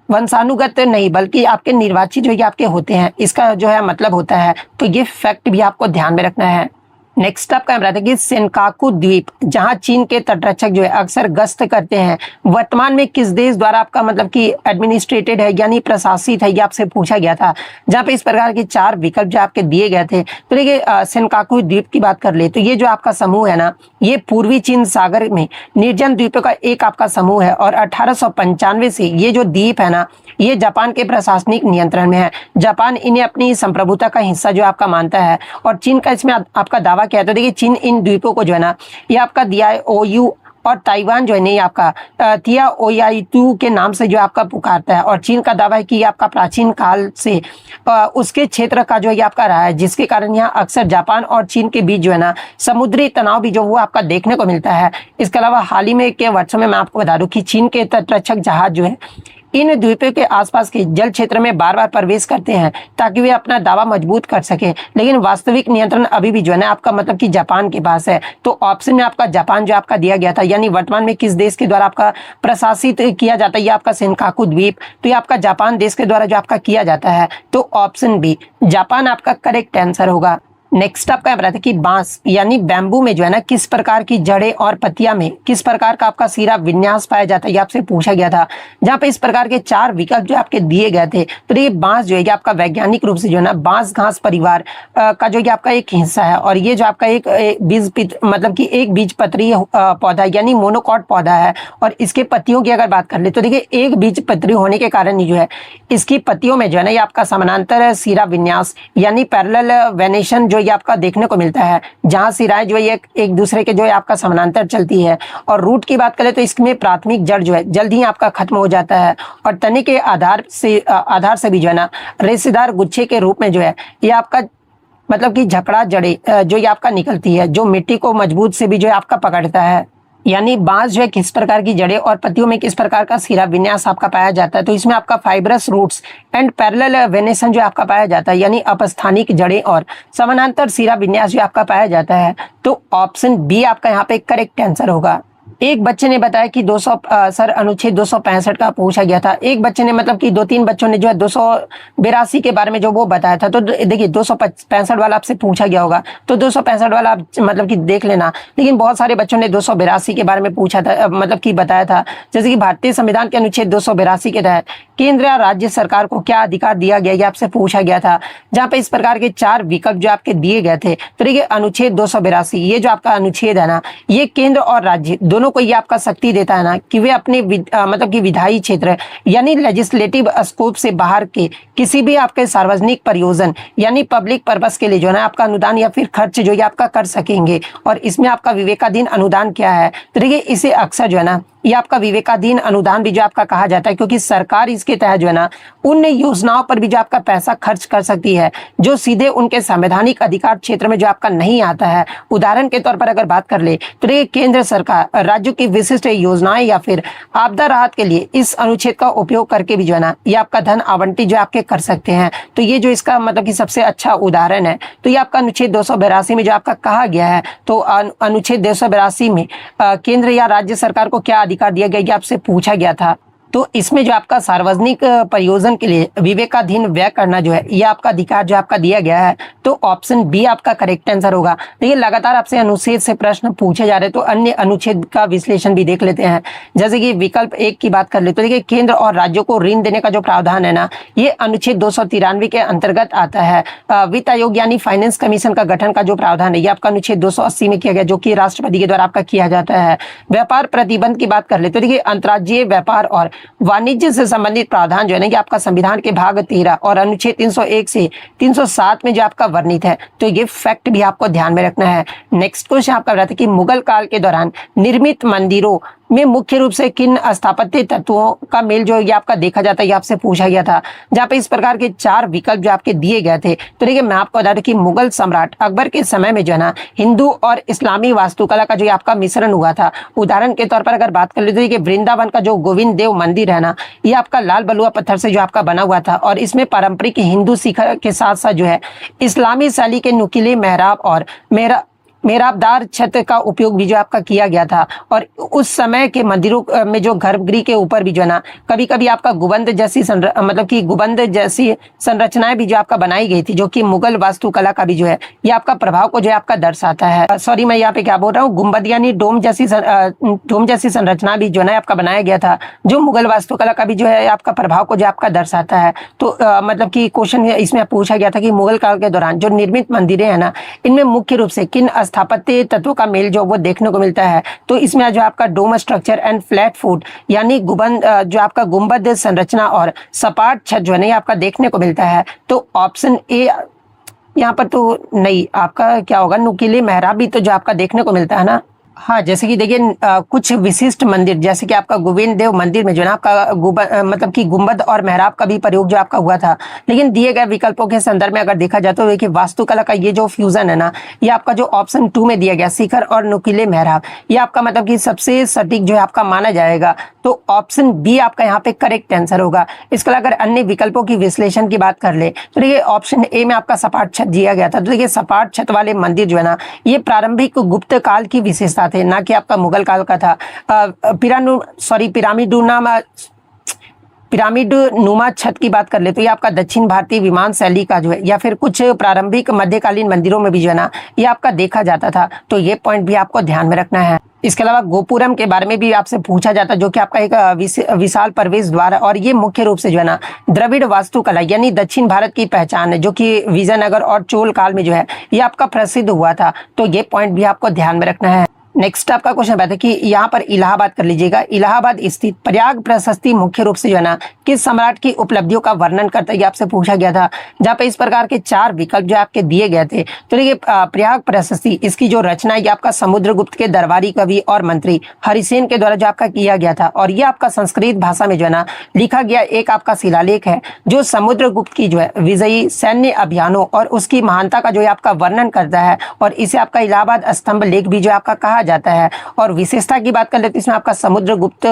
वंशानुगत नहीं बल्कि आपके निर्वाचित जो ये आपके होते हैं, इसका जो है मतलब होता है। तो ये फैक्ट भी आपको ध्यान में रखना है। नेक्स्ट आपका हम रहता है कि सेनकाकू द्वीप जहां चीन के तटरक्षक जो है अक्सर गश्त करते हैं वर्तमान में किस देश द्वारा आपका मतलब कि एडमिनिस्ट्रेटेड है यानी प्रशासित है, ये आपसे पूछा गया था। जहां पे इस प्रकार के 4 विकल्प जो आपके दिए गए थे। तो देखिए सेनकाकू द्वीप की बात कर ले तो ये जो आपका समूह है ना ये पूर्वी चीन सागर में निर्जन द्वीपों का एक आपका समूह है और 1895 से ये जो द्वीप है ना ये जापान के प्रशासनिक नियंत्रण में है। जापान इन्हें अपनी संप्रभुता का हिस्सा जो आपका मानता है और चीन का इसमें आपका दावा क्या है। तो देखिए चीन इन द्वीपों को जो है ना ये आपका DIOU और ताइवान जो है नहीं आपका तियाओयाइतू के नाम से जो आपका पुकारता है। और चीन का दावा है कि ये आपका प्राचीन काल से उसके क्षेत्र का जो ये आपका रहा है, जिसके कारण यहाँ अक्सर जापान और चीन के बीच जो है ना समुद्री तनाव भी जो वो आपका देखने को मिलता है। इसके अलावा हाल ही में के वर्षों में मैं आपको बता दूं कि चीन के तटरक्षक जहाज जो है इन द्वीपों के आसपास के जल क्षेत्र में बार बार प्रवेश करते हैं ताकि वे अपना दावा मजबूत कर सके, लेकिन वास्तविक नियंत्रण अभी भी जो है ना आपका मतलब कि जापान के पास है। तो ऑप्शन में आपका जापान जो आपका दिया गया था, यानी वर्तमान में किस देश के द्वारा आपका प्रशासित किया जाता है ये आपका सेनकाकू द्वीप, तो ये आपका जापान देश के द्वारा जो आपका किया जाता है। तो ऑप्शन बी जापान आपका करेक्ट आंसर होगा। नेक्स्ट आपका बताते हैं कि बांस यानी बैम्बू में जो है ना किस प्रकार की जड़ें और पत्तियां में किस प्रकार का आपका सिरा विन्यास पाया जाता है, ये आपसे पूछा गया था। जहां पे इस प्रकार के 4 विकल्प जो आपके दिए गए थे। तो ये बांस जो है ये आपका वैज्ञानिक रूप से जो है ना बांस घास परिवार का जो ये आपका एक हिस्सा है और ये जो आपका एक बीज मतलब कि एक बीजपत्री पौधा यानी मोनोकॉट पौधा है। और इसके पत्तियों की अगर बात कर ले तो देखिए एक बीजपत्री होने के कारण ही जो है इसकी पत्तियों में जो है ना ये आपका समानांतर सिरा विन्यास यानी पैरेलल वेनेशन जो ये आपका देखने को मिलता है, जहां सिराएं जो है एक दूसरे के जो है आपका समानांतर चलती है। और रूट की बात करें तो इसमें प्राथमिक जड़ जो है जल्द ही आपका खत्म हो जाता है और तने के आधार से भी जो है ना रेशेदार गुच्छे के रूप में जो है ये आपका मतलब कि झकड़ा जड़े जो ये आपका निकलती है, जो मिट्टी को मजबूत से भी जो है आपका पकड़ता है। यानी बांस जो है किस प्रकार की जड़ें और पत्तियों में किस प्रकार का सिरा विन्यास आपका पाया जाता है। तो इसमें आपका fibrous roots and parallel venation जो आपका पाया जाता है, यानी अपस्थानिक जड़ें और समानांतर सिरा विन्यास जो आपका पाया जाता है। तो ऑप्शन बी आपका यहाँ पे करेक्ट आंसर होगा। एक बच्चे ने बताया कि 200 सर अनुच्छेद 265 का पूछा गया था। एक बच्चे ने मतलब कि 2-3 बच्चों ने जो है 282 के बारे में जो वो बताया था। तो देखिए 265 वाला आपसे पूछा गया होगा, तो 265 वाला आप मतलब कि देख लेना। लेकिन बहुत सारे बच्चों ने 282 के बारे में पूछा था, मतलब कि बताया था। जैसे कि भारतीय संविधान के अनुच्छेद 282 के तहत केंद्र या राज्य सरकार को क्या अधिकार दिया गया, ये आपसे पूछा गया था, जहां पे इस प्रकार के 4 विकल्प जो आपके दिए गए थे। तो देखिए अनुच्छेद 282 ये जो आपका अनुच्छेद है ना, ये केंद्र और राज्य दोनों को ये आपका शक्ति देता है ना कि वे अपने मतलब कि विधायी क्षेत्र यानी लेजिस्लेटिव स्कोप से बाहर के किसी भी आपके सार्वजनिक प्रयोजन यानी पब्लिक पर्पस के लिए जो है ना आपका अनुदान या फिर खर्च जो ये आपका कर सकेंगे। और इसमें आपका विवेकाधीन अनुदान क्या है, तो देखिए इसे अक्सर जो है ना ये आपका विवेकाधीन अनुदान भी जो आपका कहा जाता है, क्योंकि सरकार इसके तहत जो है ना उन योजनाओं पर भी जो आपका पैसा खर्च कर सकती है जो सीधे उनके संवैधानिक अधिकार क्षेत्र में जो आपका नहीं आता है। उदाहरण के तौर पर अगर बात कर ले तो देखिए केंद्र सरकार राज्यों की विशिष्ट योजनाएं या फिर आपदा राहत के लिए इस अनुच्छेद का उपयोग करके भी जो है ना ये आपका धन आवंटित जो आपके कर सकते हैं। तो ये जो इसका मतलब कि सबसे अच्छा उदाहरण है, तो ये आपका अनुच्छेद 282 में जो आपका कहा गया है। तो अनुच्छेद 282 में केंद्र या राज्य सरकार को क्या अधिकार दिया गया, ये आपसे पूछा गया था। तो इसमें जो आपका सार्वजनिक प्रयोजन के लिए विवेकाधीन व्यय करना जो है ये आपका अधिकार जो आपका दिया गया है। तो ऑप्शन बी आपका करेक्ट आंसर होगा। देखिए लगातार आपसे अनुच्छेद से प्रश्न पूछे जा रहे हैं, तो अन्य अनुच्छेद का विश्लेषण भी देख लेते हैं। जैसे कि विकल्प 1 की बात कर ले तो देखिए केंद्र और राज्यों को ऋण देने का जो प्रावधान है ना, ये अनुच्छेद 293 के अंतर्गत आता है। वित्त आयोग यानी फाइनेंस कमीशन का गठन का जो प्रावधान है ये आपका अनुच्छेद 280 में किया गया, जो कि राष्ट्रपति के द्वारा आपका किया जाता है। व्यापार प्रतिबंध की बात कर ले तो देखिए अंतर्राज्यीय व्यापार और वाणिज्य से संबंधित प्रावधान जो है ना कि आपका संविधान के भाग 13 और अनुच्छेद 301 से 307 में जो आपका वर्णित है। तो ये फैक्ट भी आपको ध्यान में रखना है। नेक्स्ट क्वेश्चन आपका बताता है कि मुगल काल के दौरान निर्मित मंदिरों में मुख्य रूप से किन स्थापत्य तत्वों का मेल जो ये आपका देखा जाता है, ये आपसे पूछा गया था, जहाँ पे इस प्रकार के 4 विकल्प जो आपके दिए गए थे। तो देखिए मैं आपको बता दूं कि मुगल सम्राट अकबर के समय में जो है ना हिंदू और इस्लामी वास्तुकला का जो आपका मिश्रण हुआ था। उदाहरण के तौर पर अगर बात कर ले तो देखिए वृंदावन का जो गोविंद देव मंदिर है ना, ये आपका लाल बलुआ पत्थर से जो आपका बना हुआ था, और इसमें पारंपरिक हिंदू शिखर के साथ साथ जो है इस्लामी शैली के नुकीले मेहराब और मेहराबदार छत का उपयोग भी जो आपका किया गया था। और उस समय के मंदिरों में जो गर्भगृह के ऊपर भी जो है ना कभी कभी आपका गुंबद जैसी मतलब कि गुंबद जैसी संरचनाएं भी जो आपका बनाई गई थी, जो कि मुगल वास्तुकला का भी जो है ये आपका प्रभाव को जो है आपका दर्शाता है। सॉरी मैं यहाँ पे क्या बोल रहा हूँ, गुंबद यानी डोम जैसी संरचना भी जो है आपका बनाया गया था, जो मुगल वास्तुकला का भी जो है आपका प्रभाव को जो आपका दर्शाता है। तो मतलब कि क्वेश्चन इसमें पूछा गया था कि मुगल काल के दौरान जो निर्मित मंदिरें हैं ना, इनमें मुख्य रूप से किन स्थापत्य तत्वों का मेल जो वो देखने को मिलता है। तो इसमें जो आपका dome structure and flat foot यानी जो आपका गुंबद संरचना और सपाट छत जो है आपका देखने को मिलता है। तो ऑप्शन ए यहाँ पर तो नहीं, आपका क्या होगा, नुकीले मेहराब भी तो जो आपका देखने को मिलता है ना। हाँ, जैसे कि देखिए कुछ विशिष्ट मंदिर जैसे कि आपका गोविंद देव मंदिर में जो है ना आपका मतलब कि गुंबद और मेहराब का भी प्रयोग जो आपका हुआ था। लेकिन दिए गए विकल्पों के संदर्भ में अगर देखा जाए तो देखिए वास्तुकला का ये जो फ्यूजन है ना, ये आपका जो ऑप्शन 2 में दिया गया शिखर और नुकीले मेहराब, ये आपका मतलब कि सबसे सटीक जो है आपका माना जाएगा। तो ऑप्शन बी आपका यहाँ पे करेक्ट आंसर होगा। इसके अलावा अगर अन्य विकल्पों की विश्लेषण की बात कर ले तो देखिए ऑप्शन ए में आपका सपाट छत दिया गया था। तो देखिए सपाट छत वाले मंदिर जो है ना, ये प्रारंभिक गुप्त काल की विशेषता थे, ना कि आपका मुगल काल का था। पिरामिड नुमा छत की बात कर ले तो ये आपका दक्षिण भारतीय विमान शैली का जो है या फिर कुछ प्रारंभिक मध्यकालीन मंदिरों में भी जो है ना ये आपका देखा जाता था। तो ये पॉइंट भी आपको ध्यान में रखना है। इसके अलावा गोपुरम के बारे में भी आपसे पूछा जाता है, जो कि आपका एक विशाल प्रवेश द्वार है, और ये मुख्य रूप से जो है ना द्रविड़ वास्तुकला यानी दक्षिण भारत की पहचान है, जो कि विजयनगर और चोल काल में जो है ये आपका प्रसिद्ध हुआ था। तो ये पॉइंट भी आपको ध्यान में रखना है। नेक्स्ट आपका क्वेश्चन आता है कि यहाँ पर इलाहाबाद कर लीजिएगा। इलाहाबाद स्थित प्रयाग प्रशस्ति मुख्य रूप से जो है ना किस सम्राट की उपलब्धियों का वर्णन करता है, ये आपसे पूछा गया था, जहाँ पे इस प्रकार के 4 विकल्प जो आपके दिए गए थे। तो देखिए प्रयाग प्रशस्ति इसकी जो रचना है ये आपका समुद्रगुप्त के दरबारी कवि और मंत्री हरिसेन के द्वारा जो आपका किया गया था, और ये आपका संस्कृत भाषा में जो है ना लिखा गया एक आपका शिलालेख है, जो समुद्रगुप्त की जो है विजयी सैन्य अभियानों और उसकी महानता का जो है आपका वर्णन करता है, और इसे आपका इलाहाबाद स्तंभ लेख भी जो आपका कहा जाता है। और विशेषता की बात कर लेते हैं, इसमें आपका समुद्रगुप्त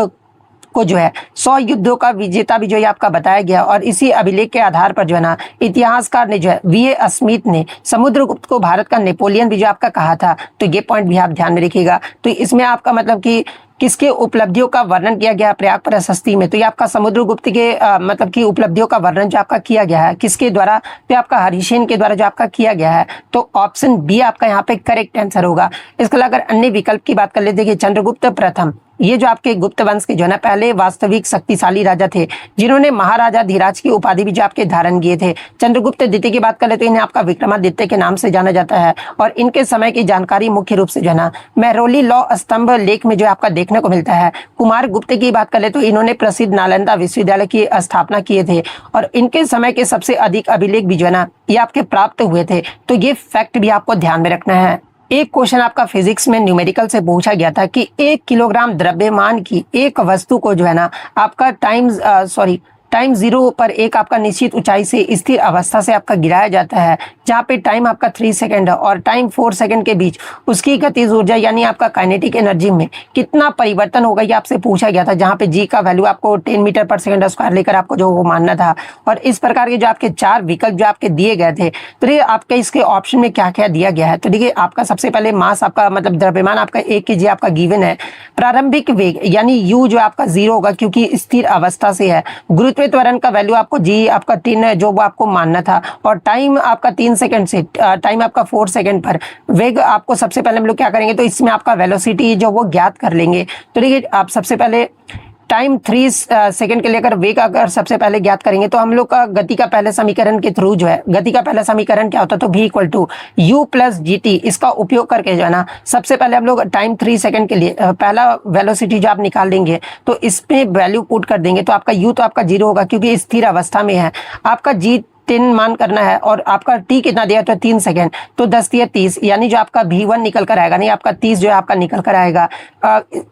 को जो है 100 युद्धों का विजेता भी जो है आपका बताया गया, और इसी अभिलेख के आधार पर जो है ना इतिहासकार ने जो है वीए स्मिथ ने समुद्रगुप्त को भारत का नेपोलियन भी जो आपका कहा था। तो ये पॉइंट भी आप ध्यान में रखिएगा। तो इसमें आपका मतलब कि किसके उपलब्धियों का वर्णन किया गया है प्रयाग प्रशस्ति में? तो ये आपका समुद्रगुप्त के मतलब की उपलब्धियों का वर्णन जो आपका किया गया है किसके द्वारा? तो आपका हरिसेन के द्वारा जो आपका किया गया है। तो ऑप्शन बी आपका यहाँ पे करेक्ट आंसर होगा। इसके अलावा अगर अन्य विकल्प की बात कर ले, देखिए चंद्रगुप्त प्रथम, ये जो आपके गुप्त वंश के जो है ना पहले वास्तविक शक्तिशाली राजा थे, जिन्होंने महाराजा धीराज की उपाधि भी जो आपके धारण किए थे। चंद्रगुप्त द्वितीय की बात करें तो इन्हें आपका विक्रमादित्य के नाम से जाना जाता है और इनके समय की जानकारी मुख्य रूप से जो है ना मेहरौली लौ स्तंभ लेख में जो आपका देखने को मिलता है। कुमार गुप्त की बात करें तो इन्होंने प्रसिद्ध नालंदा विश्वविद्यालय की स्थापना किए थे और इनके समय के सबसे अधिक अभिलेख भी जो है ना ये आपके प्राप्त हुए थे। तो ये फैक्ट भी आपको ध्यान में रखना है। एक क्वेश्चन आपका फिजिक्स में न्यूमेरिकल से पूछा गया था कि 1 किलोग्राम द्रव्यमान की एक वस्तु को जो है ना आपका टाइम जीरो पर एक आपका निश्चित ऊंचाई से स्थिर अवस्था से आपका गिराया जाता है, जहाँ पे टाइम आपका 3 सेकंड है और टाइम 4 सेकंड के बीच उसकी गतिज ऊर्जा यानी आपका काइनेटिक एनर्जी में कितना परिवर्तन होगा ये आपसे पूछा गया था, जहाँ पे जी का वैल्यू आपको 10 मीटर पर सेकंड स्क्वायर लेकर आपको जो वो मानना था। और इस प्रकार के जो आपके 4 विकल्प जो आपके दिए गए थे, तो ये आपके इसके ऑप्शन में क्या क्या दिया गया है। तो देखिए आपका सबसे पहले मास आपका मतलब द्रव्यमान आपका 1 kg आपका गिवन है। प्रारंभिक वेग यानी यू जो आपका 0 होगा क्योंकि स्थिर अवस्था से है। गुरुत्व त्वरण का वैल्यू आपको जी आपका 3 जो वो आपको मानना था और टाइम आपका 3 सेकंड से टाइम आपका 4 सेकंड पर वेग आपको सबसे पहले हम लोग क्या करेंगे तो इसमें आपका वेलोसिटी जो वो ज्ञात कर लेंगे। तो देखिए आप सबसे पहले टाइम 3 सेकंड के लिए अगर वेग अगर सबसे पहले ज्ञात करेंगे तो हम लोग का गति का पहले समीकरण के थ्रू जो है गति का पहला समीकरण क्या होता है तो v equal to u plus g t, इसका उपयोग करके जो है ना सबसे पहले हम लोग टाइम 3 सेकंड के लिए पहला वेलोसिटी जो आप निकाल देंगे तो इसमें वैल्यू पुट कर देंगे तो आपका यू तो आपका 0 होगा क्योंकि स्थिर अवस्था में है। आपका जी 10 मान करना है और आपका टी कितना दिया तो 3 सेकंड, तो 10 दिया 30 यानी जो आपका v1 निकल कर आएगा, नहीं आपका 30 जो है आपका निकल कर आएगा।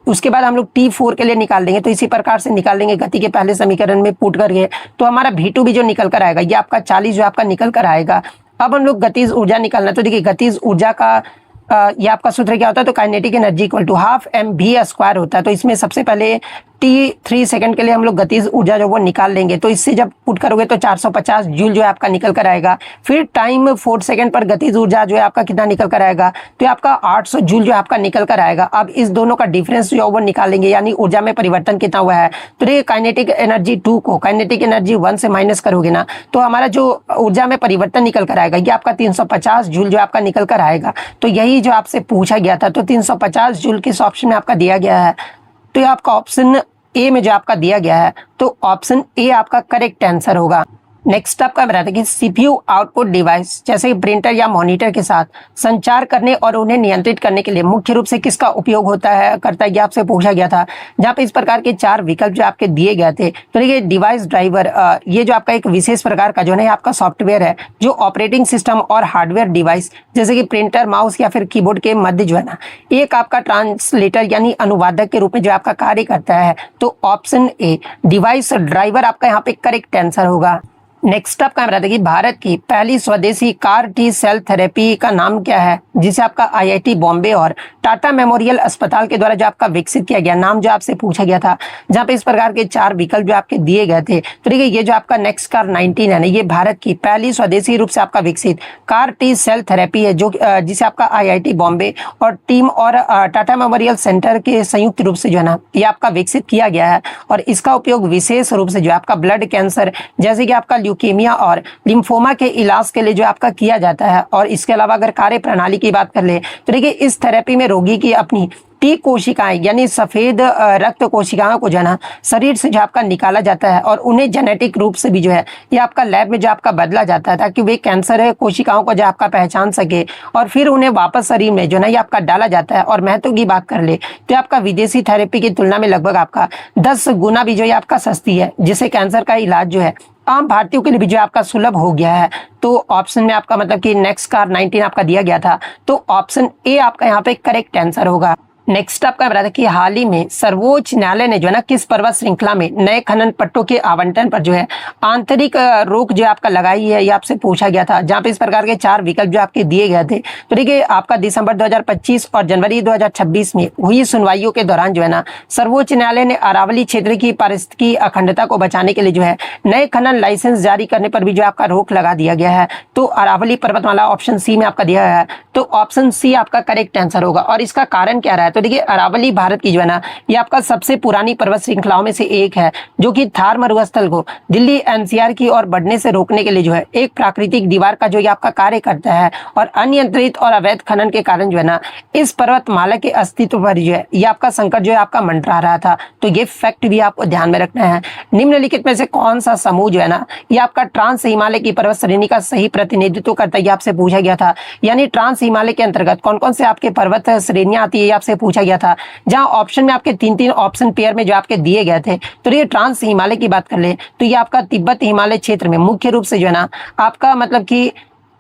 उसके बाद हम लोग t4 के लिए निकाल देंगे तो इसी प्रकार से निकाल देंगे गति के पहले समीकरण में पुट करके, तो हमारा v2 भी जो निकल कर आएगा ये आपका 40 जो आपका निकल कर आएगा। अब हम लोग गतिज ऊर्जा निकालना, तो देखिए गतिज ऊर्जा का ये आपका सूत्र क्या होता है तो kinetic energy equal to half mv² होता है। तो इसमें सबसे पहले t3 सेकंड के लिए हम लोग गतिज ऊर्जा जो वो निकाल लेंगे तो इससे जब पुट करोगे तो 450 जूल जो है आपका निकल कर आएगा। फिर टाइम 4 सेकंड पर गतिज ऊर्जा जो है आपका कितना निकल कर आएगा तो आपका 800 जूल जो आपका निकल कर आएगा। अब इस दोनों का डिफरेंस जो वो निकालेंगे यानी ऊर्जा में परिवर्तन कितना हुआ है। तो ये काइनेटिक एनर्जी 2 को काइनेटिक एनर्जी 1 से माइनस करोगे ना तो हमारा जो ऊर्जा में परिवर्तन निकल कर आएगा ये आपका 350 जूल जो आपका निकल कर आएगा। तो यही जो आपसे पूछा गया था, तो 350 जूल किस ऑप्शन में आपका दिया गया है तो ये आपका ऑप्शन ए में जो आपका दिया गया है, तो ऑप्शन ए आपका करेक्ट आंसर होगा। नेक्स्ट आपका बताते हैं कि सीपीयू आउटपुट डिवाइस जैसे प्रिंटर या मॉनिटर के साथ संचार करने और उन्हें नियंत्रित करने के लिए मुख्य रूप से किसका उपयोग करता है ये आपसे पूछा गया था, जहां पे इस प्रकार के 4 विकल्प जो आपके दिए गए थे। तो देखिए डिवाइस ड्राइवर ये जो आपका एक विशेष प्रकार का जो है आपका सॉफ्टवेयर है जो ऑपरेटिंग सिस्टम और हार्डवेयर डिवाइस जैसे कि प्रिंटर, माउस या फिर कीबोर्ड के मध्य जो है ना एक आपका ट्रांसलेटर यानी अनुवादक के रूप में जो आपका कार्य करता है। तो ऑप्शन ए डिवाइस ड्राइवर आपका यहाँ पे करेक्ट आंसर होगा। नेक्स्ट आपका बताते हैं कि भारत की पहली स्वदेशी कार टी सेल थेरेपी का नाम क्या है, जिसे आपका आईआईटी बॉम्बे और टाटा मेमोरियल अस्पताल के द्वारा जो आपका विकसित किया गया, नाम जो आपसे पूछा गया था, जहां पे इस प्रकार के 4 विकल्प जो आपके दिए गए थे। तो देखिए ये जो आपका नेक्स्ट कार 19 है ना, ये भारत की पहली स्वदेशी रूप से आपका विकसित कार टी सेल थेरेपी है, जो जिसे आपका आईआईटी बॉम्बे और टीम और टाटा मेमोरियल सेंटर के संयुक्त रूप से जो है ना ये आपका विकसित किया गया है। और इसका उपयोग विशेष रूप से जो आपका ब्लड कैंसर जैसे कि आपका ल्यूकेमिया और लिम्फोमा के इलाज के लिए जो आपका किया जाता है। और इसके अलावा अगर कार्य प्रणाली की बात कर ले तो देखिए इस थेरेपी में रोगी की अपनी टी कोशिकाएं यानी सफेद रक्त कोशिकाओं को जो है ना शरीर से जो आपका निकाला जाता है और उन्हें जेनेटिक रूप से भी जो है ये आपका लैब में जो आपका बदला जाता है ताकि वे कैंसर है कोशिकाओं को जो आपका पहचान सके और फिर उन्हें वापस शरीर में जो है ना ये आपका डाला जाता है। और महत्व की बात कर ले तो आपका विदेशी थेरेपी की तुलना में लगभग आपका 10 गुना भी जो है आपका सस्ती है, जिससे कैंसर का इलाज जो है आम भारतीयों के लिए भी जो आपका सुलभ हो गया है। तो ऑप्शन में आपका मतलब कि नेक्स्ट कार 19 आपका दिया गया था, तो ऑप्शन ए आपका यहाँ पे करेक्ट आंसर होगा। नेक्स्ट आपका बता कि हाल ही में सर्वोच्च न्यायालय ने जो है ना किस पर्वत श्रृंखला में नए खनन पट्टों के आवंटन पर जो है आंतरिक रोक जो आपका लगाई है, ये आपसे पूछा गया था, जहां पे इस प्रकार के 4 विकल्प जो आपके दिए गए थे। तो देखिए आपका दिसंबर 2025 और जनवरी 2026 में हुई सुनवाइयों के दौरान जो है ना सर्वोच्च न्यायालय ने अरावली क्षेत्र की पारिस्थितिकी अखंडता को बचाने के लिए जो है नए खनन लाइसेंस जारी करने पर भी जो आपका रोक लगा दिया गया है। तो अरावली पर्वतमाला ऑप्शन सी में आपका दिया है, तो ऑप्शन सी आपका करेक्ट आंसर होगा। और इसका कारण क्या रहा है तो देखिए अरावली भारत की जो है ना ये आपका सबसे पुरानी पर्वत श्रृंखलाओं में से एक है, जो कि थार मरुस्थल को दिल्ली एनसीआर की ओर बढ़ने से रोकने के लिए जो है एक प्राकृतिक दीवार का जो ये आपका कार्य करता है। और अनियंत्रित और अवैध खनन के कारण जो है ना इस पर्वतमाला के अस्तित्व पर जो है ये आपका संकट जो है आपका मंडरा रहा था। तो ये फैक्ट भी आपको ध्यान में रखना है। निम्नलिखित में से कौन सा समूह जो है ना ये आपका ट्रांस हिमालय की पर्वत श्रेणी का सही प्रतिनिधित्व करता है, ये आपसे पूछा गया था। यानी ट्रांस हिमालय के अंतर्गत कौन कौन से आपके पर्वत श्रेणियां आती है, ये आपसे पूछा गया था। जहां ऑप्शन में आपके तीन ऑप्शन पेयर में जो आपके दिए गए थे, तो ये ट्रांस हिमालय की बात कर ले तो ये आपका तिब्बत हिमालय क्षेत्र में मुख्य रूप से जो है ना आपका मतलब कि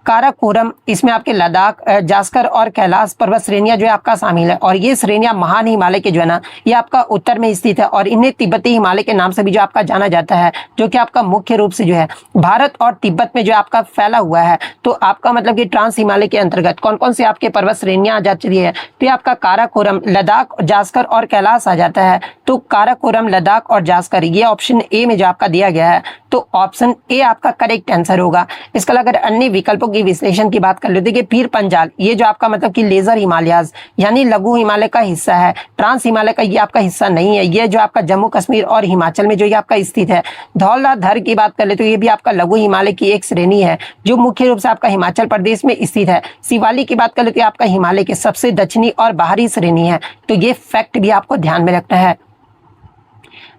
काराकोरम, इसमें आपके लद्दाख, जास्कर और कैलाश पर्वत श्रेणियां जो है आपका शामिल है। और ये श्रेणियां महान हिमालय के जो है ना ये आपका उत्तर में स्थित है और इन्हें तिब्बती हिमालय के नाम से भी जो आपका जाना जाता है, जो कि आपका मुख्य रूप से जो है भारत और तिब्बत में जो आपका फैला हुआ है। तो आपका मतलब कि ट्रांस हिमालय के अंतर्गत कौन कौन से आपके पर्वत श्रेणियां आ जाती है, तो ये आपका काराकोरम, लद्दाख, जास्कर और कैलाश आ जाता है। तो काराकोरम, लद्दाख और जास्कर ये ऑप्शन ए में जो आपका दिया गया है, तो ऑप्शन ए आपका करेक्ट आंसर होगा। इसका अगर अन्य विकल्पों की विश्लेषण की बात कर लेते हैं कि पीर पंजाल ये जो आपका मतलब कि लेजर हिमालयाज यानी लघु हिमालय का हिस्सा है, ट्रांस हिमालय का ये आपका हिस्सा नहीं है। ये जो आपका जम्मू कश्मीर और हिमाचल में जो ये आपका स्थित है। धौलाधर की बात कर ले तो ये भी आपका लघु हिमालय की एक श्रेणी है, जो मुख्य रूप से आपका हिमाचल प्रदेश में स्थित है। शिवालिक की बात कर लेते हैं आपका हिमालय के सबसे दक्षिणी और बाहरी श्रेणी है। तो ये फैक्ट भी आपको ध्यान में रखना है।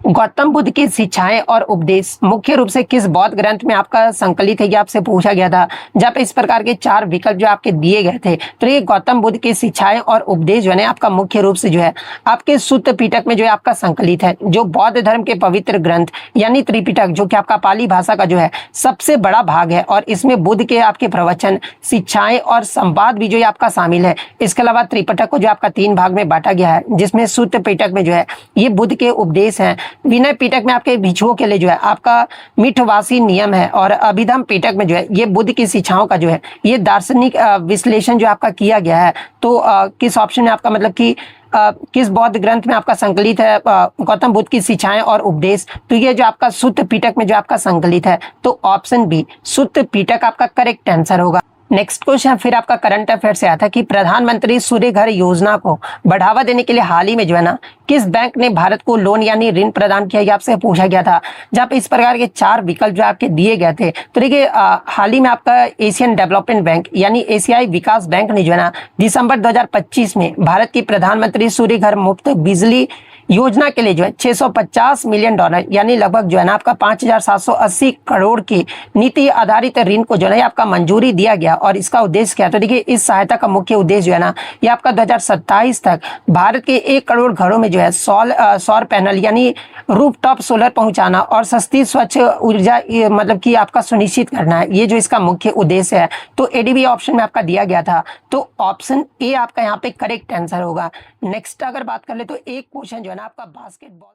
गौतम बुद्ध की शिक्षाएं और उपदेश मुख्य रूप से किस बौद्ध ग्रंथ में आपका संकलित है, ये आपसे पूछा गया था। जहाँ पे इस प्रकार के चार विकल्प जो आपके दिए गए थे, तो ये गौतम बुद्ध की शिक्षाएं और उपदेश जो है आपका मुख्य रूप से जो है आपके सुत्त पिटक में जो है आपका संकलित है, जो बौद्ध धर्म के पवित्र ग्रंथ यानी त्रिपिटक, जो कि आपका पाली भाषा का जो है सबसे बड़ा भाग है। और इसमें बुद्ध के आपके प्रवचन, शिक्षाएं और संवाद भी जो है आपका शामिल है। इसके अलावा त्रिपिटक को जो आपका तीन भाग में बांटा गया है, जिसमें सुत्त पिटक में जो है ये बुद्ध के उपदेश हैं। विनय पिटक में आपके भिक्षुओं के लिए जो है आपका मिठवासी नियम है। और अभिधम पिटक में जो है ये बुद्ध की शिक्षाओं का जो है ये दार्शनिक विश्लेषण जो आपका किया गया है। तो किस ऑप्शन में आपका मतलब कि किस बौद्ध ग्रंथ में आपका संकलित है गौतम बुद्ध की शिक्षाएं और उपदेश, तो ये जो आपका सुत्त पिटक में जो आपका संकलित है। तो ऑप्शन बी सुत्त पिटक आपका करेक्ट आंसर होगा। नेक्स्ट क्वेश्चन फिर आपका करंट अफेयर से आया था कि प्रधानमंत्री सूर्य घर योजना को बढ़ावा देने के लिए हाल ही में जो है ना किस बैंक ने भारत को लोन यानी ऋण प्रदान किया, ये आपसे पूछा गया था। जहाँ पे इस प्रकार के चार विकल्प जो आपके दिए गए थे, तो देखिए हाल ही में आपका एशियन डेवलपमेंट बैंक यानी एशियाई विकास बैंक ने जो है ना दिसंबर 2025 में भारत की प्रधानमंत्री सूर्य घर मुफ्त बिजली योजना के लिए जो है $650 मिलियन यानी लगभग जो है ना आपका 5,780 करोड़ की नीति आधारित ऋण को जो है आपका मंजूरी दिया गया। और इसका उद्देश्य क्या है, तो देखिए इस सहायता का मुख्य उद्देश्य जो है ना ये आपका 2027 तक भारत के 1 करोड़ घरों में जो है सौर पैनल यानी रूफटॉप सोलर पहुंचाना और सस्ती स्वच्छ ऊर्जा मतलब कि आपका सुनिश्चित करना है। ये जो इसका मुख्य उद्देश्य है। तो एडीबी ऑप्शन में आपका दिया गया था, तो ऑप्शन ए आपका यहाँ पे करेक्ट आंसर होगा। नेक्स्ट अगर बात कर ले तो एक क्वेश्चन जो है ना आपका बास्केटबॉल